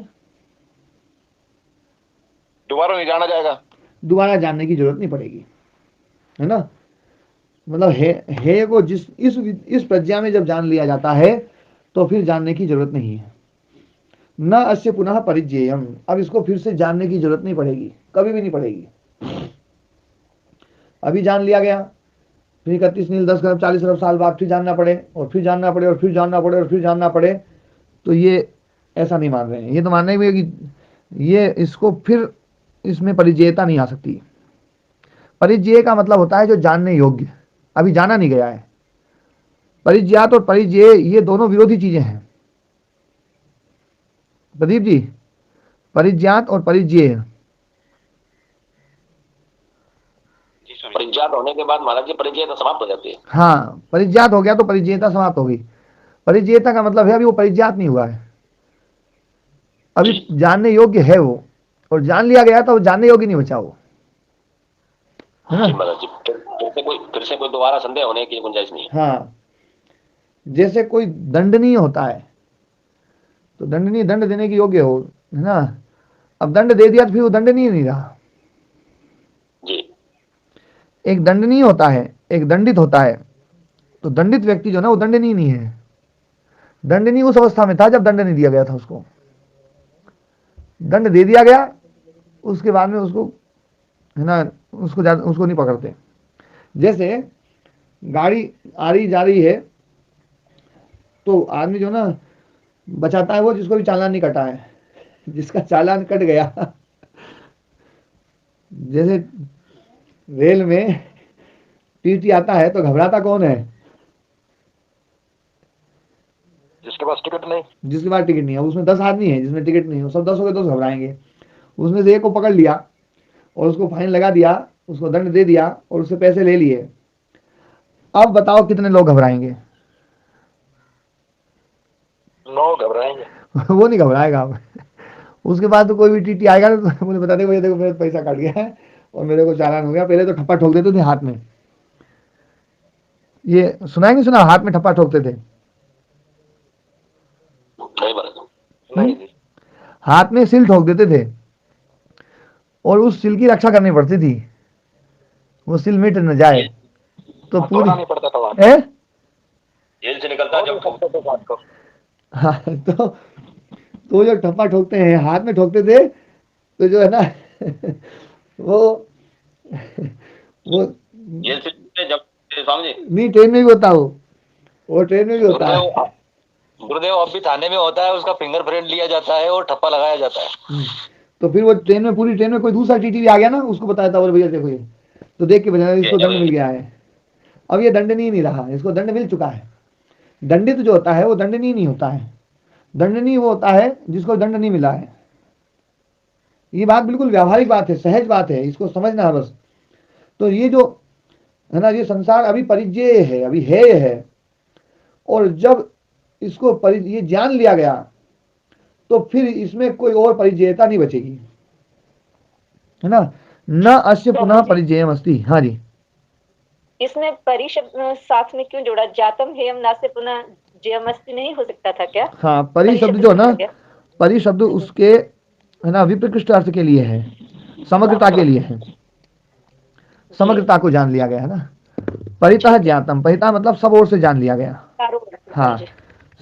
दोबारा नहीं जाना जाएगा, दोबारा जानने की जरूरत नहीं पड़ेगी, है ना। मतलब हेय को जिस इस प्रज्ञा में जब जान लिया जाता है तो फिर जानने की जरूरत नहीं है। न अस्य पुनः परिज्ञेयम, अब इसको फिर से जानने की जरूरत नहीं पड़ेगी, कभी भी नहीं पड़ेगी। अभी जान लिया गया, फिर 31 नील 10 खरब 40 अरब साल बाद फिर जानना पड़े और फिर जानना पड़े और फिर जानना पड़े और फिर जानना पड़े, तो ये ऐसा नहीं मान रहे हैं। ये तो मान रहे हैं कि ये इसको फिर इसमें परिजयता नहीं आ सकती। परिज्येय का मतलब होता है जो जानने योग्य, अभी जाना नहीं गया है। परिज्ञात और परिज्येय ये दोनों विरोधी चीजें हैं प्रदीप जी, परिज्ञात और परिज्येय। परिज्ञात होने के बाद महाराज जी परिज्ञता समाप्त हो जाती है। हाँ, परिज्ञात हो गया तो परिज्येयता समाप्त हो गई। परिज्येयता का मतलब है अभी वो परिज्ञात नहीं हुआ है, अभी जानने योग्य है वो, और जान लिया गया तो वो जानने योग्य नहीं बचा वो, है ना। जी महाराज जी, फिर से कोई दोबारा संदेह होने की गुंजाइश नहीं है। हाँ, जैसे कोई दंडनीय होता है तो दंडनीय दंड देने के योग्य हो, है ना। अब दंड दे दिया तो फिर वो दंडनीय नहीं रहा। जी एक दंडनीय होता है, एक दंडित होता है। तो दंडित व्यक्ति जो ना वो दंडनीय नहीं है। दंडनीय उस अवस्था में था जब दंड नहीं दिया गया था उसको, दंड दे दिया गया उसके बाद में उसको, है ना, उसको नहीं पकड़ते। जैसे गाड़ी आ रही जा रही है तो आदमी जो ना बचाता है वो जिसको भी चालान नहीं कटा है, जिसका चालान कट गया जैसे रेल में टीटी आता है तो घबराता कौन है? जिसके पास टिकट नहीं। जिसके पास टिकट नहीं है। उसमें 10 आदमी है जिसमें टिकट नहीं है, सब 10 हो गए तो घबराएंगे। उसमें से एक को पकड़ लिया और उसको फाइन लगा दिया, उसको दंड दे दिया और उससे पैसे ले लिए। अब बताओ कितने लोग घबराएंगे? 9 घबराएंगे। वो नहीं घबराएगा अब। उसके बाद तो कोई भी टीटी आएगा ना तो मुझे बता देगा भैया देखो मेरा पैसा कट गया है और मेरे को चालान हो गया। पहले तो ठप्पा ठोक देते थे हाथ में, ये सुना ही नहीं सुना, हाथ में ठप्पा ठोकते थे। नहीं महाराज। नहीं जी। हाथ में सिल ठोक देते थे और उस सिल की रक्षा करनी पड़ती थी, वो सिल मिट न जाए तो पूरी तोड़ना नहीं पड़ता था वहां। है। जेल से निकलता जब को हाँ, तो जो ठप्पा ठोकते हैं हाथ में ठोकते थे तो जो है ना वो जेल से जब स्वामी जी नहीं, ट्रेन में भी होता वो ट्रेन में भी होता है। गुरुदेव अब भी थाने में होता है, उसका फिंगरप्रिंट लिया जाता है और ठप्पा लगाया जाता है। तो फिर वो ट्रेन में, पूरी ट्रेन में कोई दूसरा टीटी भी आ गया ना उसको बताया था, बोले भैया देखो ये तो देख के बजाना इसको दंड मिल गया है। अब ये दंडनीय नहीं रहा, इसको दंड मिल चुका है। दंडित जो होता है वो दंडनीय नहीं होता है। दंडनीय वो होता है जिसको दंड नहीं मिला है। ये बात बिल्कुल व्यावहारिक बात है, सहज बात है, इसको समझना है बस। तो ये जो है ना, ये संसार अभी परिज्ञेय है, अभी है। और जब इसको ये जान लिया गया तो फिर इसमें कोई और परिज्ञेयता नहीं बचेगी, है ना। न अस्य पुनः परिज्ञेयम अस्ति। हाँ जी, इसमें परि शब्द साथ में क्यों जोड़ा? जातम हेयम नास्य पुनः जयमस्ति नहीं हो सकता था क्या? हाँ, परि शब्द जो ना, परि शब्द उसके, है ना, विप्रकृष्ट अर्थ के लिए है, समग्रता के लिए है, समग्रता को जान लिया गया, है ना। परितः ज्ञातम, परितः मतलब सब ओर से जान लिया गया। हाँ,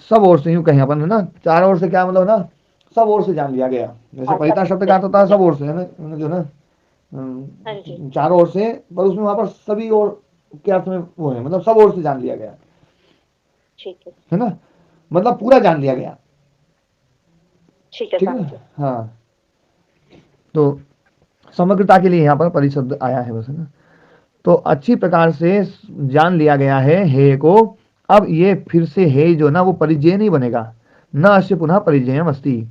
सब ओर से, यूं कहें अपन, है ना, चारों ओर से, क्या मतलब ना, सब ओर से जान लिया गया। जैसे परितः शब्द का अर्थ होता है सब ओर से, है ना, जो ना चारों ओर से, पर उसमें वहां पर सभी ओर के अर्थ में वो है, मतलब सब ओर से जान लिया गया, है ना, मतलब पूरा जान लिया गया। ठीक है ना। हाँ, तो समग्रता के लिए यहाँ पर परिशब्द आया है बस, है ना। तो अच्छी प्रकार से जान लिया गया है हे को। अब ये फिर से हे जो ना वो परिजय नहीं बनेगा, न अस्य पुनः परिजयम अस्ति।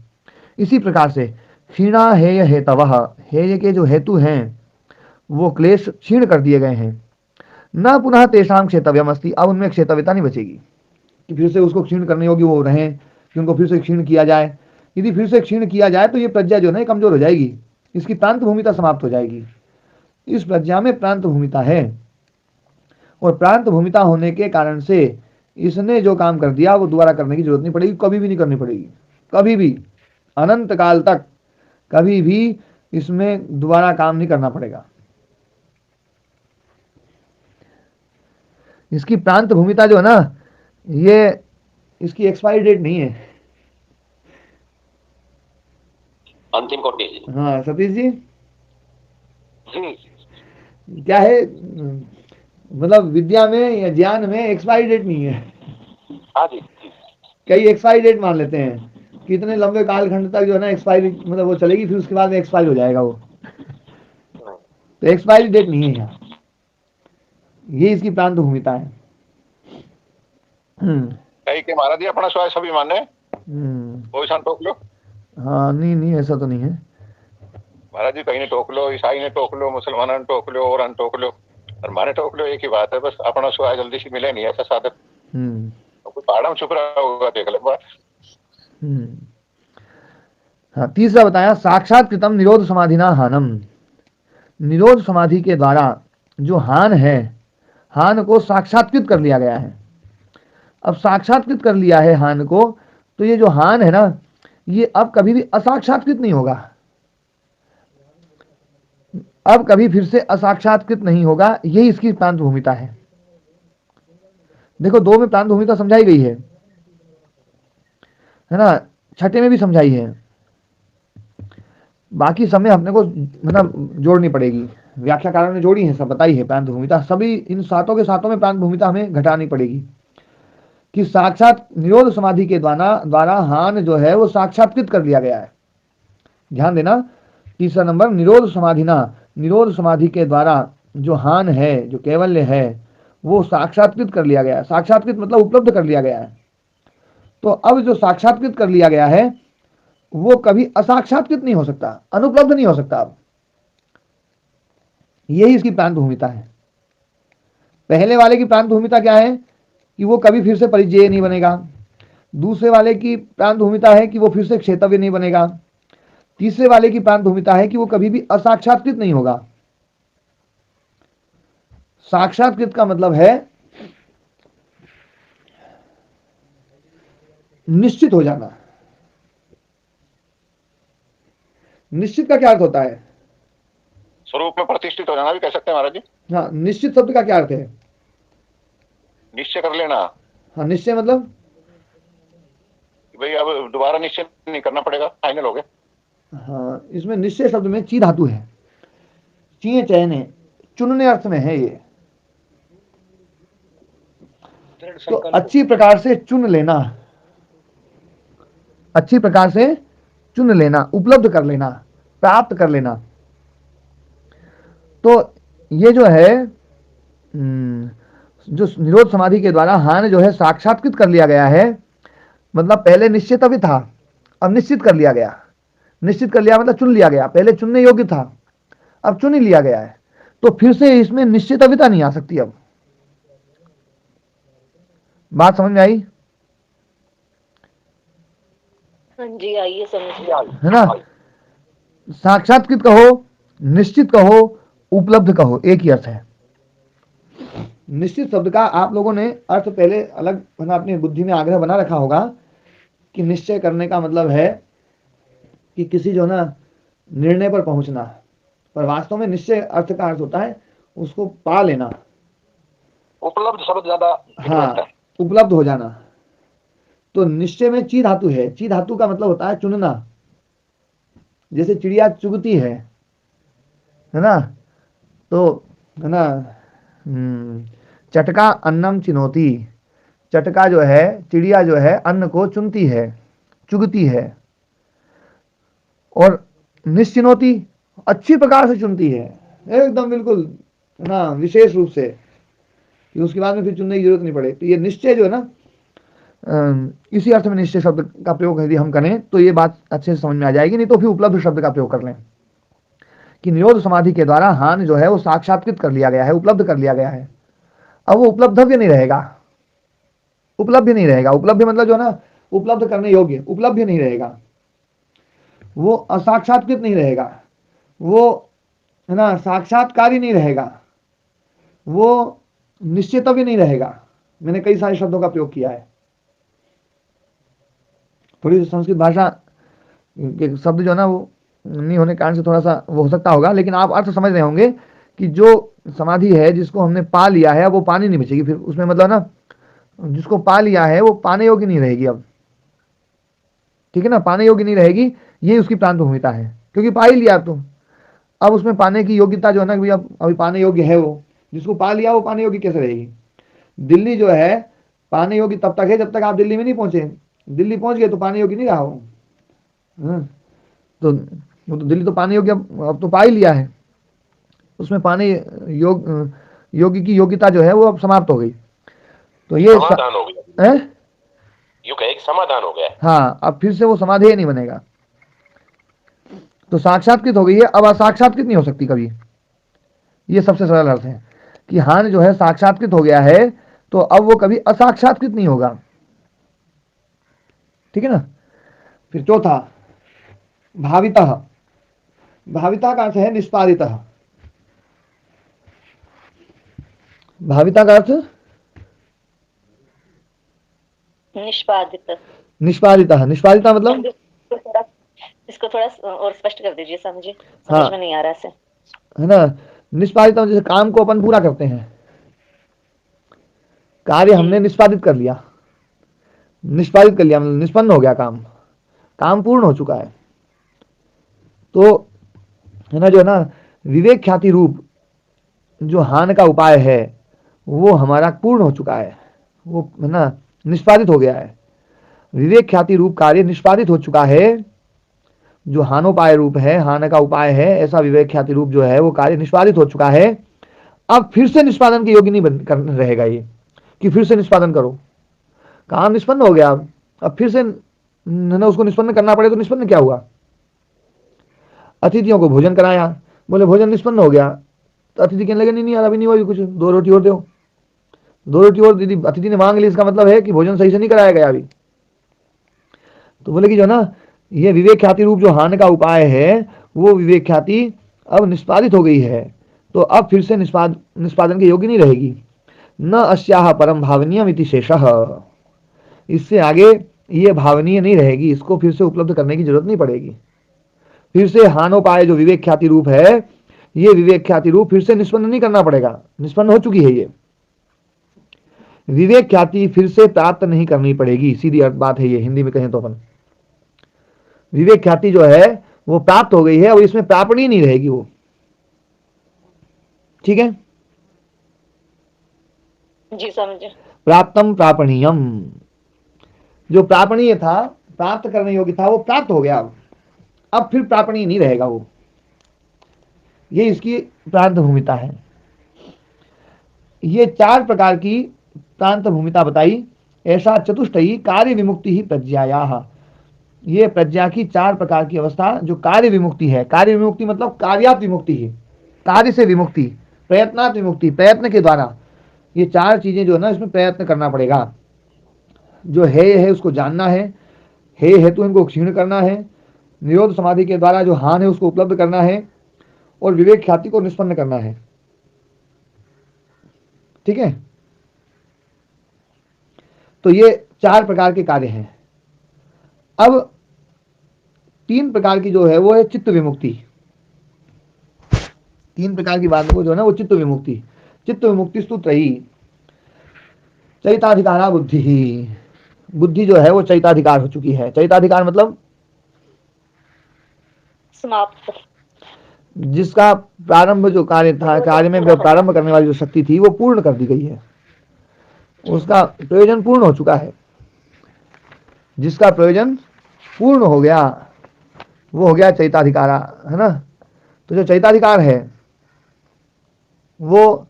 इसी प्रकार से क्षीणा हेय हेतवः, हेय के जो हेतु हैं वो क्लेश क्षीण कर दिए गए हैं। न पुनः तेषाम क्षेतव्यम अस्ति, अब उनमें क्षेत्रव्यता नहीं बचेगी कि फिर से उसको क्षीण करने योग्य वो रहें, कि उनको फिर से क्षीण किया जाए। यदि फिर से क्षीण किया जाए तो ये प्रज्ञा जो है कमजोर हो जाएगी, इसकी प्रांत भूमिता समाप्त हो जाएगी। इस प्रज्ञा में प्रांत भूमिता है, और प्रांत भूमिता होने के कारण से इसने जो काम कर दिया वो दोबारा करने की जरूरत नहीं पड़ेगी, कभी भी नहीं करनी पड़ेगी, कभी भी, अनंत काल तक कभी भी इसमें दोबारा काम नहीं करना पड़ेगा। इसकी प्रांत भूमिता जो है ना, ये इसकी एक्सपायरी डेट नहीं है। अंतिम कोटि। हाँ सतीश जी, क्या है, मतलब विद्या में या ज्ञान में एक्सपायरी डेट नहीं है। हाँ जी। कई एक्सपायरी डेट मान लेते हैं कि इतने लंबे कालखंड तक जो है ना एक्सपायरी, मतलब वो चलेगी, फिर उसके बाद में एक्सपायर हो जाएगा वो। तो एक्सपायरी डेट नहीं है यहाँ। ये इसकी प्रांत भूमिता है। कहीं के महाराज जी अपना स्वयं सभी माने, कोई सन टोक लो। हाँ नहीं नहीं ऐसा तो नहीं है महाराज जी, कहीं ने टोक लो, ईसाई ने टोक लो, मुसलमानों ने टोक लो, और टोक लो, और माने टोक लो, एक ही बात है, बस अपना स्वयं जल्दी से मिले नहीं ऐसा साधक। कोई पहाड़ में छुप रहा होगा, देख लो बात। हाँ, तीसरा बताया साक्षात कृतम निरोध समाधिना हानम। निरोध समाधि के द्वारा जो हान है, हान को साक्षात्कृत कर लिया गया है। अब साक्षात्कृत कर लिया है हान को, तो ये जो हान है ना, ये अब कभी भी असाक्षात्कृत नहीं होगा, अब कभी फिर से असाक्षात्कृत नहीं होगा। यही इसकी प्रांत भूमिता है। देखो, 2 में प्रांत भूमिता समझाई गई है ना, छठे में भी समझाई है, बाकी समय अपने को मतलब जोड़नी पड़ेगी। व्याख्याकारों ने जोड़ी है, सब बताई है प्रांत भूमिता, सभी इन सातों के सातों में प्रांत भूमिता हमें घटानी पड़ेगी कि साक्षात निरोध समाधि के द्वारा हान जो है वो साक्षात्कृत कर लिया गया है। ध्यान देना, तीसरा नंबर निरोध समाधिना, निरोध समाधि के द्वारा जो हान है, जो कैवल्य है, वो साक्षात्कृत कर लिया गया है। साक्षात्कृत मतलब उपलब्ध कर लिया गया है। तो अब जो साक्षात्कृत कर लिया गया है वो कभी असाक्षात्कृत नहीं हो सकता, अनुपलब्ध नहीं हो सकता। अब यही इसकी प्रांत भूमिता है। पहले वाले की प्रांत भूमिता क्या है कि वो कभी फिर से परिचय नहीं बनेगा। दूसरे वाले की प्रांत भूमिता है कि वो फिर से क्षेत्रव्य नहीं बनेगा। तीसरे वाले की प्रांत भूमिता है कि वो कभी भी असाक्षात्कृत नहीं होगा। साक्षात्कृत का मतलब है निश्चित हो जाना। निश्चित का क्या अर्थ होता है? स्वरूप में प्रतिष्ठित हो जाना भी कह सकते हैं महाराज जी। हाँ, निश्चित शब्द का क्या अर्थ है? निश्चय कर लेना। हाँ, निश्चय मतलब भाई अब दोबारा निश्चय नहीं करना पड़ेगा, फाइनल हो गया। हाँ, इसमें निश्चय शब्द में ची धातु है, चीए चयने, चुनने अर्थ में है ये। तो अच्छी प्रकार से चुन लेना, अच्छी प्रकार से चुन लेना, उपलब्ध कर लेना, प्राप्त कर लेना। तो ये जो है जो निरोध समाधि के द्वारा हान जो है साक्षात्कृत कर लिया गया है, मतलब पहले निश्चित अभी था, अब निश्चित कर लिया गया। निश्चित कर लिया मतलब चुन लिया गया, पहले चुनने योग्य था, अब चुन ही लिया गया है। तो फिर से इसमें निश्चित अविता नहीं आ सकती। अब बात समझ में आई? हाँ जी, आइए समझ में। है ना? साक्षात्कृत कहो, निश्चित कहो, उपलब्ध कहो, एक ही अर्थ है। निश्चित शब्द का आप लोगों ने अर्थ पहले अलग अपनी बुद्धि में आग्रह बना रखा होगा कि निश्चय करने का मतलब है कि किसी जो ना निर्णय पर पहुंचना, पर वास्तव में निश्चय अर्थ का अर्थ होता है उसको पा लेना। उपलब्ध शब्द ज्यादा हाँ, उपलब्ध हो जाना। तो निश्चय में ची धातु है, ची धातु का मतलब होता है चुनना। जैसे चिड़िया चुगती है ना, तो है ना, चटका अन्नम चिनोती, चटका जो है, चिड़िया जो है अन्न को चुनती है, चुगती है। और निश्चिनोती, अच्छी प्रकार से चुनती है, एकदम बिल्कुल ना विशेष रूप से, कि उसके बाद में फिर चुनने की जरूरत नहीं पड़े। तो ये निश्चय जो है ना, इसी अर्थ में निश्चय शब्द का प्रयोग यदि हम करें तो ये बात अच्छे से समझ में आ जाएगी। नहीं तो फिर उपलब्ध शब्द का प्रयोग कर लें कि निरोध समाधि के द्वारा हान जो है वो साक्षात्कृत कर लिया गया है, उपलब्ध कर लिया गया है। अब वो उपलब्धव्य नहीं रहेगा, उपलब्ध नहीं रहेगा। उपलब्ध मतलब जो ना उपलब्ध करने योग्य, उपलब्ध नहीं रहेगा, वो असाक्षात्कृत नहीं रहेगा, वो है ना साक्षात्कारी नहीं रहेगा, वो निश्चितव्य नहीं रहेगा। मैंने कई सारे शब्दों का प्रयोग किया है। थोड़ी संस्कृत भाषा के शब्द जो ना वो नहीं होने के कारण से थोड़ा सा वो हो सकता होगा, लेकिन आप अर्थ समझ रहे होंगे कि जो समाधि है जिसको हमने पा लिया है, अब वो पानी नहीं बचेगी फिर उसमें, मतलब ना जिसको पा लिया है वो पाने योग्य नहीं रहेगी अब। ठीक है ना, पाने योग्य नहीं रहेगी, ये उसकी प्रांत भूमिता है, क्योंकि पा ही लिया तुम। अब उसमें पाने की योग्यता जो है ना, अब अभी पाने योग्य है, वो जिसको पा लिया वो पाने योग्य कैसे रहेगी? दिल्ली जो है पाने योग्य तब तक है जब तक आप दिल्ली में नहीं पहुंचे। दिल्ली पहुंच गए तो पाने योग्य नहीं रहा वो। तो दिल्ली तो पाने योग्य अब तो पा ही लिया है, उसमें पाने योग योगी की योग्यता जो है वो अब समाप्त हो गई। तो ये समाधान हो गया, है, यू कहे समाधान हो गया। हाँ, अब फिर से वो समाधेय नहीं बनेगा। तो साक्षात्कृत हो गई है, अब असाक्षात्कृत नहीं हो सकती कभी। ये सबसे सरल अर्थ है कि हान जो है साक्षात्कृत हो गया है, तो अब वो कभी असाक्षात्कृत नहीं होगा। ठीक है ना। फिर चौथा भावितः। भाविता का अर्थ है निष्पादितः। भाविता का अर्थ निष्पादित। निष्पादितः। निष्पादिता मतलब इसको थोड़ा और स्पष्ट कर दीजिए सर, मुझे हाँ, समझ में नहीं आ रहा है ना। निष्पादिता जैसे काम को अपन पूरा करते हैं, कार्य हमने निष्पादित कर लिया, निष्पादित कर लिया मतलब निष्पन्न हो गया काम, काम पूर्ण हो चुका है। तो है ना, जो है ना विवेक ख्याति रूप जो हान का उपाय है वो हमारा पूर्ण हो चुका है, वो है ना निष्पादित हो गया है। विवेक ख्याति रूप कार्य निष्पादित हो चुका है। जो हानोपाय रूप है, हान का उपाय है, ऐसा विवेक ख्याति रूप जो है वो कार्य निष्पादित हो चुका है। अब फिर से निष्पादन के योग्य नहीं रहेगा ये कि फिर से निष्पादन करो। काम निष्पन्न हो गया, अब फिर से ना उसको निष्पन्न करना पड़े तो निष्पन्न क्या हुआ? अतिथियों को भोजन कराया, बोले भोजन निष्पन्न हो गया, तो अतिथि कहने लगे नहीं यार अभी नहीं हुआ, कुछ 2 रोटी और दो। 2 रोटी और दीदी अतिथि ने मांग ली, इसका मतलब है कि भोजन सही से नहीं कराया गया अभी। तो बोले कि जो ना ये विवेक ख्याति रूप जो हान का उपाय है वो विवेक ख्याति अब निष्पादित हो गई है, तो अब फिर से निष्पादन के योग्य नहीं रहेगी। न अस्याह परम भावनीयम इति शेषः। इससे आगे ये भावनीय नहीं रहेगी, इसको फिर से उपलब्ध करने की जरूरत नहीं पड़ेगी। फिर से हानोपाय जो विवेक ख्याति रूप है, ये विवेक ख्याति रूप फिर से निष्पन्न नहीं करना पड़ेगा, निष्पन्न हो चुकी है। ये विवेक ख्याति फिर से प्राप्त नहीं करनी पड़ेगी, सीधी अर्थ बात है ये, हिंदी में कहें तो अपन विवेक ख्याति जो है वो प्राप्त हो गई है, अब इसमें प्रापणी नहीं रहेगी वो। ठीक है जी, समझे। प्राप्तम प्रापणीयम, जो प्रापणीय था, प्राप्त करने योग्य था, वो प्राप्त हो गया। अब फिर प्रापणीय नहीं रहेगा वो। ये इसकी प्रांत भूमिता है। ये 4 प्रकार की प्रांत भूमिता बताई। ऐसा चतुष्टयी कार्य विमुक्ति ही प्रज्ञायाः। ये प्रज्ञा की 4 प्रकार की अवस्था जो कार्य विमुक्ति है। कार्य विमुक्ति मतलब कार्यात विमुक्ति है, कार्य से विमुक्ति, प्रयत्नात विमुक्ति, प्रयत्न के द्वारा। ये 4 चीजें जो है ना, इसमें प्रयत्न करना पड़ेगा। जो है उसको जानना है, हेतु इनको क्षीण करना है, निरोध समाधि के द्वारा जो हान है उसको उपलब्ध करना है, और विवेक ख्याति को निष्पन्न करना है। ठीक है, तो ये 4 प्रकार के कार्य हैं। अब 3 प्रकार की जो है वो है चित्त विमुक्ति। 3 प्रकार की बात को जो है ना वो चित्त विमुक्ति। चित्त विमुक्ति स्तु त्रयी चैताधिकारा बुद्धि ही। बुद्धि जो है वो चैताधिकार हो चुकी है। चैताधिकार मतलब समाप्त, जिसका प्रारंभ जो कार्य था, कार्य में प्रारंभ करने वाली जो शक्ति थी वो पूर्ण कर दी गई है, उसका प्रयोजन पूर्ण हो चुका है। जिसका प्रयोजन पूर्ण हो गया वो हो गया चैताधिकारा, है ना। तो जो चैताधिकार है वो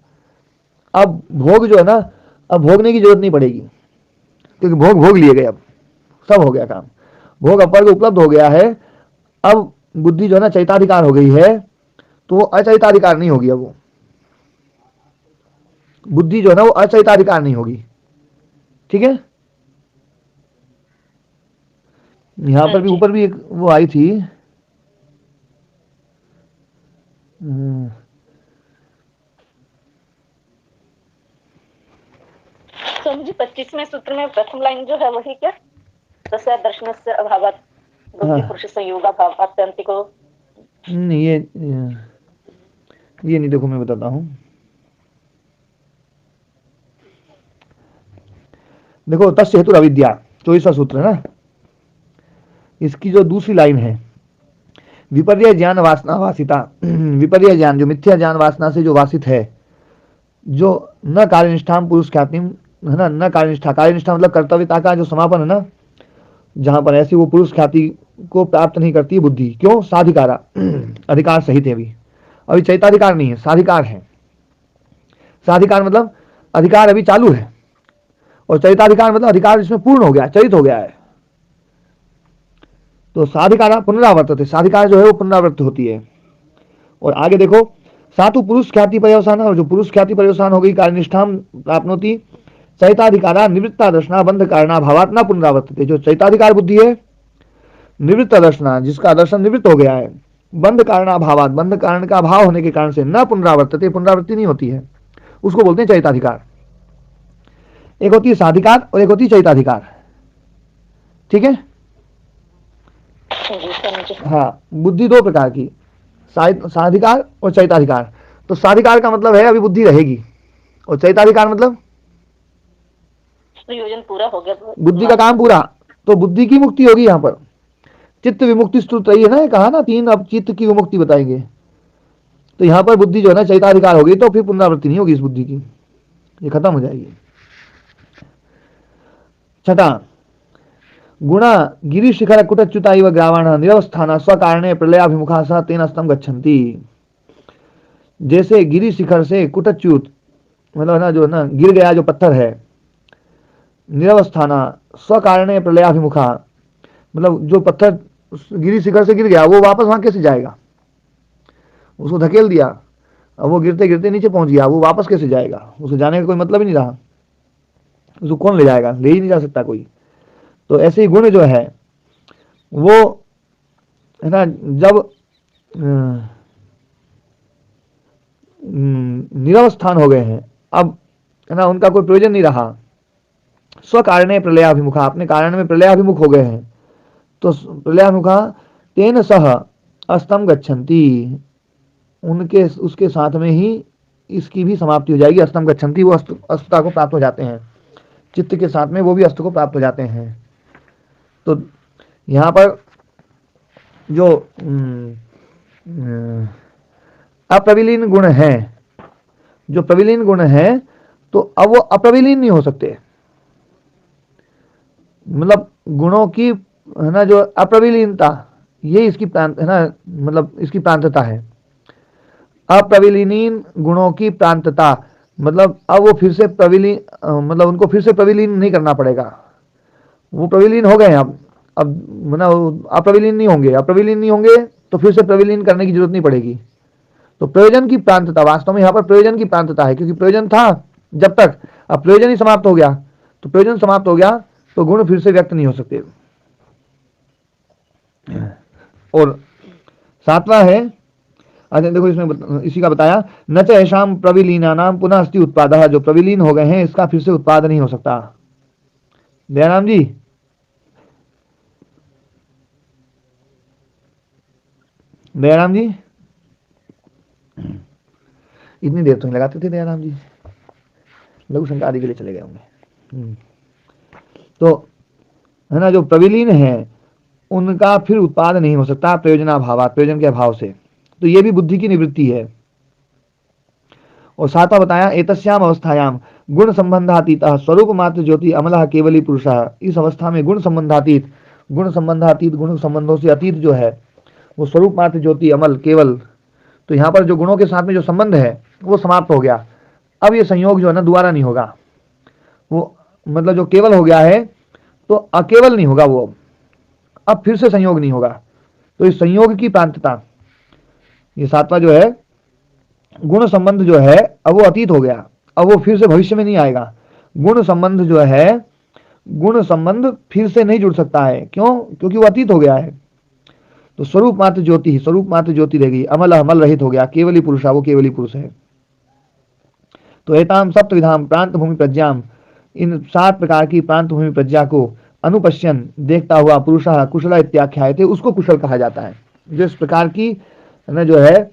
अब भोग जो है ना, अब भोगने की जरूरत नहीं पड़ेगी, क्योंकि भोग लिए गए, अब सब हो गया काम, भोग अपर को उपलब्ध हो गया है। अब बुद्धि जो है ना चैताधिकार हो गई है, तो वो अचैताधिकार नहीं होगी। अब वो बुद्धि जो है ना वो अचैताधिकार नहीं होगी। ठीक है, यहां पर भी ऊपर भी एक वो आई थी, तो मुझे 25वें सूत्र में प्रथम लाइन जो है वही क्या, तस्य दर्शनस्य अभावात् बुद्धि पुरुष संयोग अभाव आत्यंतिको। नहीं, ये नहीं, देखो मैं बताता हूं। देखो तस्य हेतु अविद्या 24वां सूत्र है ना, इसकी जो दूसरी लाइन है, विपर्य ज्ञान वासना वासिता। विपर्य ज्ञान जो मिथ्या ज्ञान वासना से जो वासित है, जो न कार्यनिष्ठा पुरुष ख्याति है ना, न कार्यनिष्ठा, कार्यनिष्ठा मतलब कर्तव्यता का जो समापन है ना, जहां पर ऐसी वो पुरुष ख्याति को प्राप्त नहीं करती बुद्धि। क्यों? साधिकारा, अधिकार सहित है। अभी चैताधिकार नहीं है, साधिकार है। साधिकार मतलब अधिकार अभी चालू है, और चरिताधिकार मतलब अधिकार इसमें पूर्ण हो गया, चरित हो गया है। तो साधिकार पुनरावर्तित है, साधिकार जो है वो पुनरावृत्त होती है। और आगे देखो, सातु पुरुष ख्याति पर्यवसान, और जो पुरुष ख्याति पर्यवसान हो गई कार्यनिष्ठाम प्राप्नोति चैताधिकारा निवृत्ता दर्शना बंध कारणा भावात न पुनरावर्तित। जो चैताधिकार बुद्धि है, निवृत्त दर्शना जिसका दर्शन निवृत्त हो गया है, बंध कारणा भावात बंध कारण का अभाव होने के कारण से न पुनरावर्तित, पुनरावृत्ति नहीं होती है, उसको बोलते हैं चैताधिकार। एक होती है साधिकार और एक होती है चैताधिकार, ठीक है। हाँ, बुद्धि दो प्रकार की, साधिकार और चैताधिकार। तो साधिकार का मतलब है अभी बुद्धि रहेगी, और चैताधिकार मतलब प्रयोजन पूरा हो गया, बुद्धि का काम पूरा, तो बुद्धि की मुक्ति होगी। यहाँ पर चित्त विमुक्ति स्तुत रही है ना, कहा ना 3, अब चित्त की विमुक्ति बताएंगे। तो यहाँ पर बुद्धि जो है ना चैताधिकार होगी, तो फिर पुनरावृत्ति नहीं होगी इस बुद्धि की, ये खत्म हो जाएगी। छठा, गुणा गिरिशिखर कुटच्युता इव ग्रावाण निरवस्थान स्वकारणे प्रलयाभिमुखा सह तेन स्तम गच्छन्ति। जैसे गिरि शिखर से कुटच्युत मतलब ना जो ना गिर गया जो पत्थर है, निरवस्थाना स्वकारणे प्रलयाभिमुखा मतलब जो पत्थर गिरि शिखर से गिर गया वो वापस वहां कैसे जाएगा, उसको धकेल दिया, अब वो गिरते गिरते नीचे पहुंच गया, वो वापस कैसे जाएगा, उसको जाने का कोई मतलब ही नहीं रहा, उसको कौन ले जाएगा, ले ही नहीं जा सकता कोई। तो ऐसे ही गुण जो है वो है ना, जब निरवस्थान हो गए हैं, अब है ना उनका कोई प्रयोजन नहीं रहा, स्व कारणे प्रलयाभिमुखा अपने कारण में प्रलयाभिमुख हो गए हैं, तो प्रलयाभिमुखा तेन सह अस्तम गच्छन्ति, उनके उसके साथ में ही इसकी भी समाप्ति हो जाएगी। अस्तम गच्छन्ति, वो अस्तता को प्राप्त हो जाते हैं, चित्त के साथ में वो भी अस्त को प्राप्त हो जाते हैं। तो यहाँ पर जो अप्रविलीन गुण है, जो प्रविलीन गुण है, तो अब वो अप्रविलीन नहीं हो सकते, मतलब गुणों की है ना जो अप्रविलीनता, ये इसकी प्रांत है ना, मतलब इसकी प्रांतता है। अप्रविलीन गुणों की प्रांतता मतलब अब वो फिर से प्रविलीन मतलब उनको फिर से प्रविलीन नहीं करना पड़ेगा, वो प्रविलीन हो गए हैं, अब मतलब अप्रविलीन नहीं होंगे, अप्रविलीन नहीं होंगे तो फिर से प्रविलीन करने की जरूरत नहीं पड़ेगी। तो प्रयोजन की प्रांतता, वास्तव में यहाँ पर प्रयोजन की प्रांतता है, क्योंकि प्रयोजन था जब तक, अब प्रयोजन ही समाप्त हो गया, तो प्रयोजन समाप्त हो गया तो गुण फिर से व्यक्त नहीं हो सकते। और सातवां है, अच्छा देखो इसमें इसी का बताया, न च ऐशाम प्रविलीना नाम पुनः अस्ति उत्पादः, जो प्रविलीन हो गए हैं इसका फिर से उत्पाद नहीं हो सकता। दयाराम जी, दयाराम जी, इतनी देर तो नहीं लगाते थे दयाराम जी, लघु शंका आदि के लिए चले गए होंगे। तो है ना जो प्रविलीन है उनका फिर उत्पाद नहीं हो सकता प्रयोजनाभाव, प्रयोजन के अभाव से, तो ये भी बुद्धि की निवृत्ति है। और सातवां बताया, एतस्याम अवस्थायाम गुण संबंधातीत स्वरूप मात्र ज्योति अमलः केवली पुरुषः, इस अवस्था में गुण संबंधातीत गुण संबंधों से अतीत जो है वो स्वरूप मात्र ज्योति अमल केवल, तो यहाँ पर जो गुणों के साथ में जो संबंध है वो समाप्त हो गया, अब ये संयोग जो है ना दोबारा नहीं होगा, वो मतलब जो केवल हो गया है तो अकेवल नहीं होगा, वो अब फिर से संयोग नहीं होगा। तो इस संयोग की प्रांतता, ये सातवां जो है गुण संबंध जो है अब वो अतीत हो गया, अब वो फिर से भविष्य में नहीं आएगा। गुण संबंध जो है, गुण संबंध फिर से नहीं जुड़ सकता है, क्यों, क्योंकि वो अतीत हो गया है। तो स्वरूप मात्र ज्योति, स्वरूप मात्र ज्योति रहेगी, अमल अमल रहित हो गया, केवली पुरुष, वो केवली पुरुष है। तो एताम सप्त विधाम प्रांत भूमि प्रज्ञाम, इन 7 प्रकार की प्रांत भूमि प्रज्ञा को अनुपश्यन देखता हुआ पुरुषः कुशल इत्याख्यायते, उसको कुशल कहा जाता है। जो इस प्रकार की ना जो है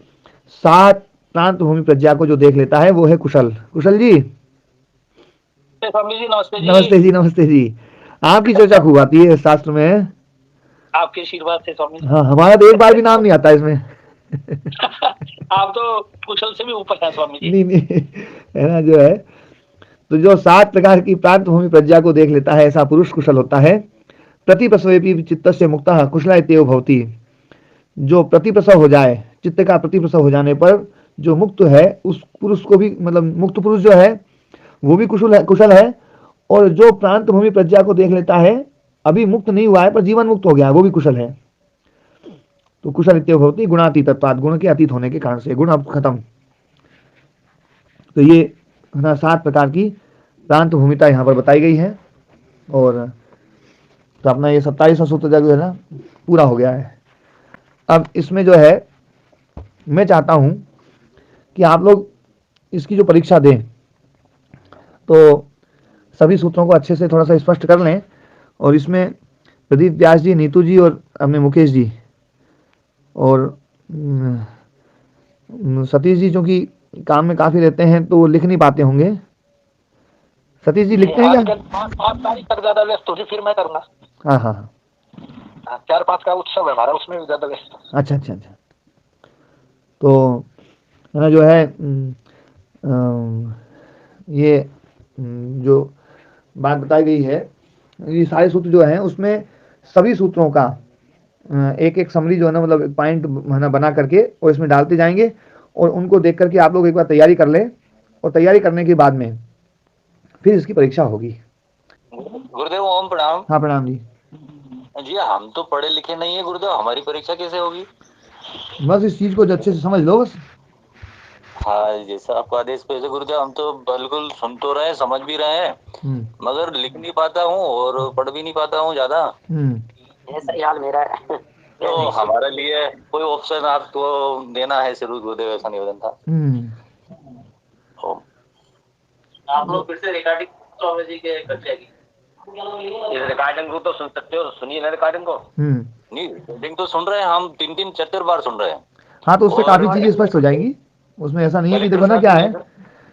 7 प्रांत भूमि प्रज्ञा को जो देख लेता है वो है कुशल। कुशल जी, स्वामी जी नमस्ते जी। नमस्ते जी, नमस्ते जी। आपकी चर्चा खूब आती है शास्त्र में, आपके आशीर्वाद से स्वामी जी। हाँ, हमारा तो एक बार भी नाम नहीं आता इसमें। आप तो कुशल से भी ऊपर हैं स्वामी जी। नहीं है ना जो है, तो जो 7 प्रकार की प्रांत भूमि प्रज्ञा को देख लेता है ऐसा पुरुष कुशल होता है। प्रतिप्रसवेपि चित्तस्य मुक्तः कुशला इत्येव भवति, जो प्रतिप्रसव हो जाए, चित्त का प्रतिप्रसव हो जाने पर जो मुक्त है उस पुरुष को भी, मतलब मुक्त पुरुष जो है वो भी कुशल है, और जो प्रांत भूमि प्रज्ञा को देख लेता है, अभी मुक्त नहीं हुआ है पर जीवन मुक्त हो गया है, वो भी कुशल है। तो कुशल इत्येव भवति गुणातीतत्वात्, गुण के अतीत होने के कारण से, गुण अब खत्म। तो ये 7 प्रकार की प्रांत भूमिता यहाँ पर बताई गई है। और तो अपना ये 27वां सूत्र जो है ना पूरा हो गया है। अब इसमें जो है मैं चाहता हूं कि आप लोग इसकी जो परीक्षा दें तो सभी सूत्रों को अच्छे से थोड़ा सा स्पष्ट कर लें। और इसमें प्रदीप व्यास जी, नीतू जी और अपने मुकेश जी और सतीश जी, जो कि काम में काफी रहते हैं तो वो लिख नहीं पाते होंगे। सतीश जी लिखते हैं क्या? 5 तारीख तक ज्यादा व्यस्त हो जी, फिर मैं करूंगा। हाँ हाँ हाँ, 4-5 का उत्सव है हमारा, उसमें भी ज्यादा व्यस्त। अच्छा अच्छा अच्छा। तो है ना, जो है ये जो बात बताई गई है, ये सारे सूत्र जो हैं उसमें सभी सूत्रों का एक एक समरी जो है ना, मतलब पॉइंट है ना बना करके और इसमें डालते जाएंगे, और उनको देख करके आप लोग एक बार तैयारी कर ले, और तैयारी करने के बाद में फिर इसकी परीक्षा होगी। गुरुदेव ओम प्रणाम। हाँ प्रणाम जी। जी हम तो पढ़े लिखे नहीं है गुरुदेव, हमारी परीक्षा कैसे होगी? बस इस चीज को जो अच्छे से समझ लो बस। हाँ जैसा आपका आदेश पे गुरुदेव, हम तो बिल्कुल सुन तो रहे हैं, समझ भी रहे हैं, मगर लिख नहीं पाता हूँ और पढ़ भी नहीं पाता हूँ ज्यादा। ऐसा ही हाल मेरा है। तो हमारे लिए कोई ऑप्शन आपको देना है जरूर गुरुदेव, ऐसा निवेदन था। ओम। आप लोग फिर से रिकॉर्डिंग स्वामी जी के कर जाएगी। इस रिकॉर्डिंग को तो सुन सकते हो, सुनिए ना रिकॉर्डिंग को। नहीं रिकॉर्डिंग तो सुन रहे हैं हम, 3-3 4 बार सुन रहे हैं। हाँ तो उससे काफी चीजें स्पष्ट हो जाएंगी। उसमें ऐसा नहीं है कि देखो ना क्या है,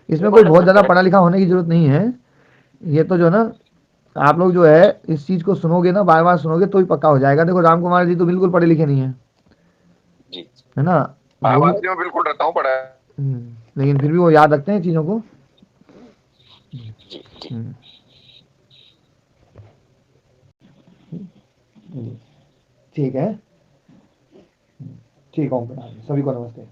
इसमें कोई बहुत ज्यादा पढ़ा लिखा होने की जरूरत नहीं है। ये तो जो ना आप लोग जो है इस चीज को सुनोगे ना, बार बार सुनोगे तो ही पक्का हो जाएगा। देखो राम कुमार जी तो बिल्कुल पढ़े लिखे नहीं है, है ना, आवाज में बिल्कुल रहता हूँ पढ़ा। लेकिन फिर भी वो याद रखते हैं चीजों को। ठीक है, ठीक है, सभी को नमस्ते।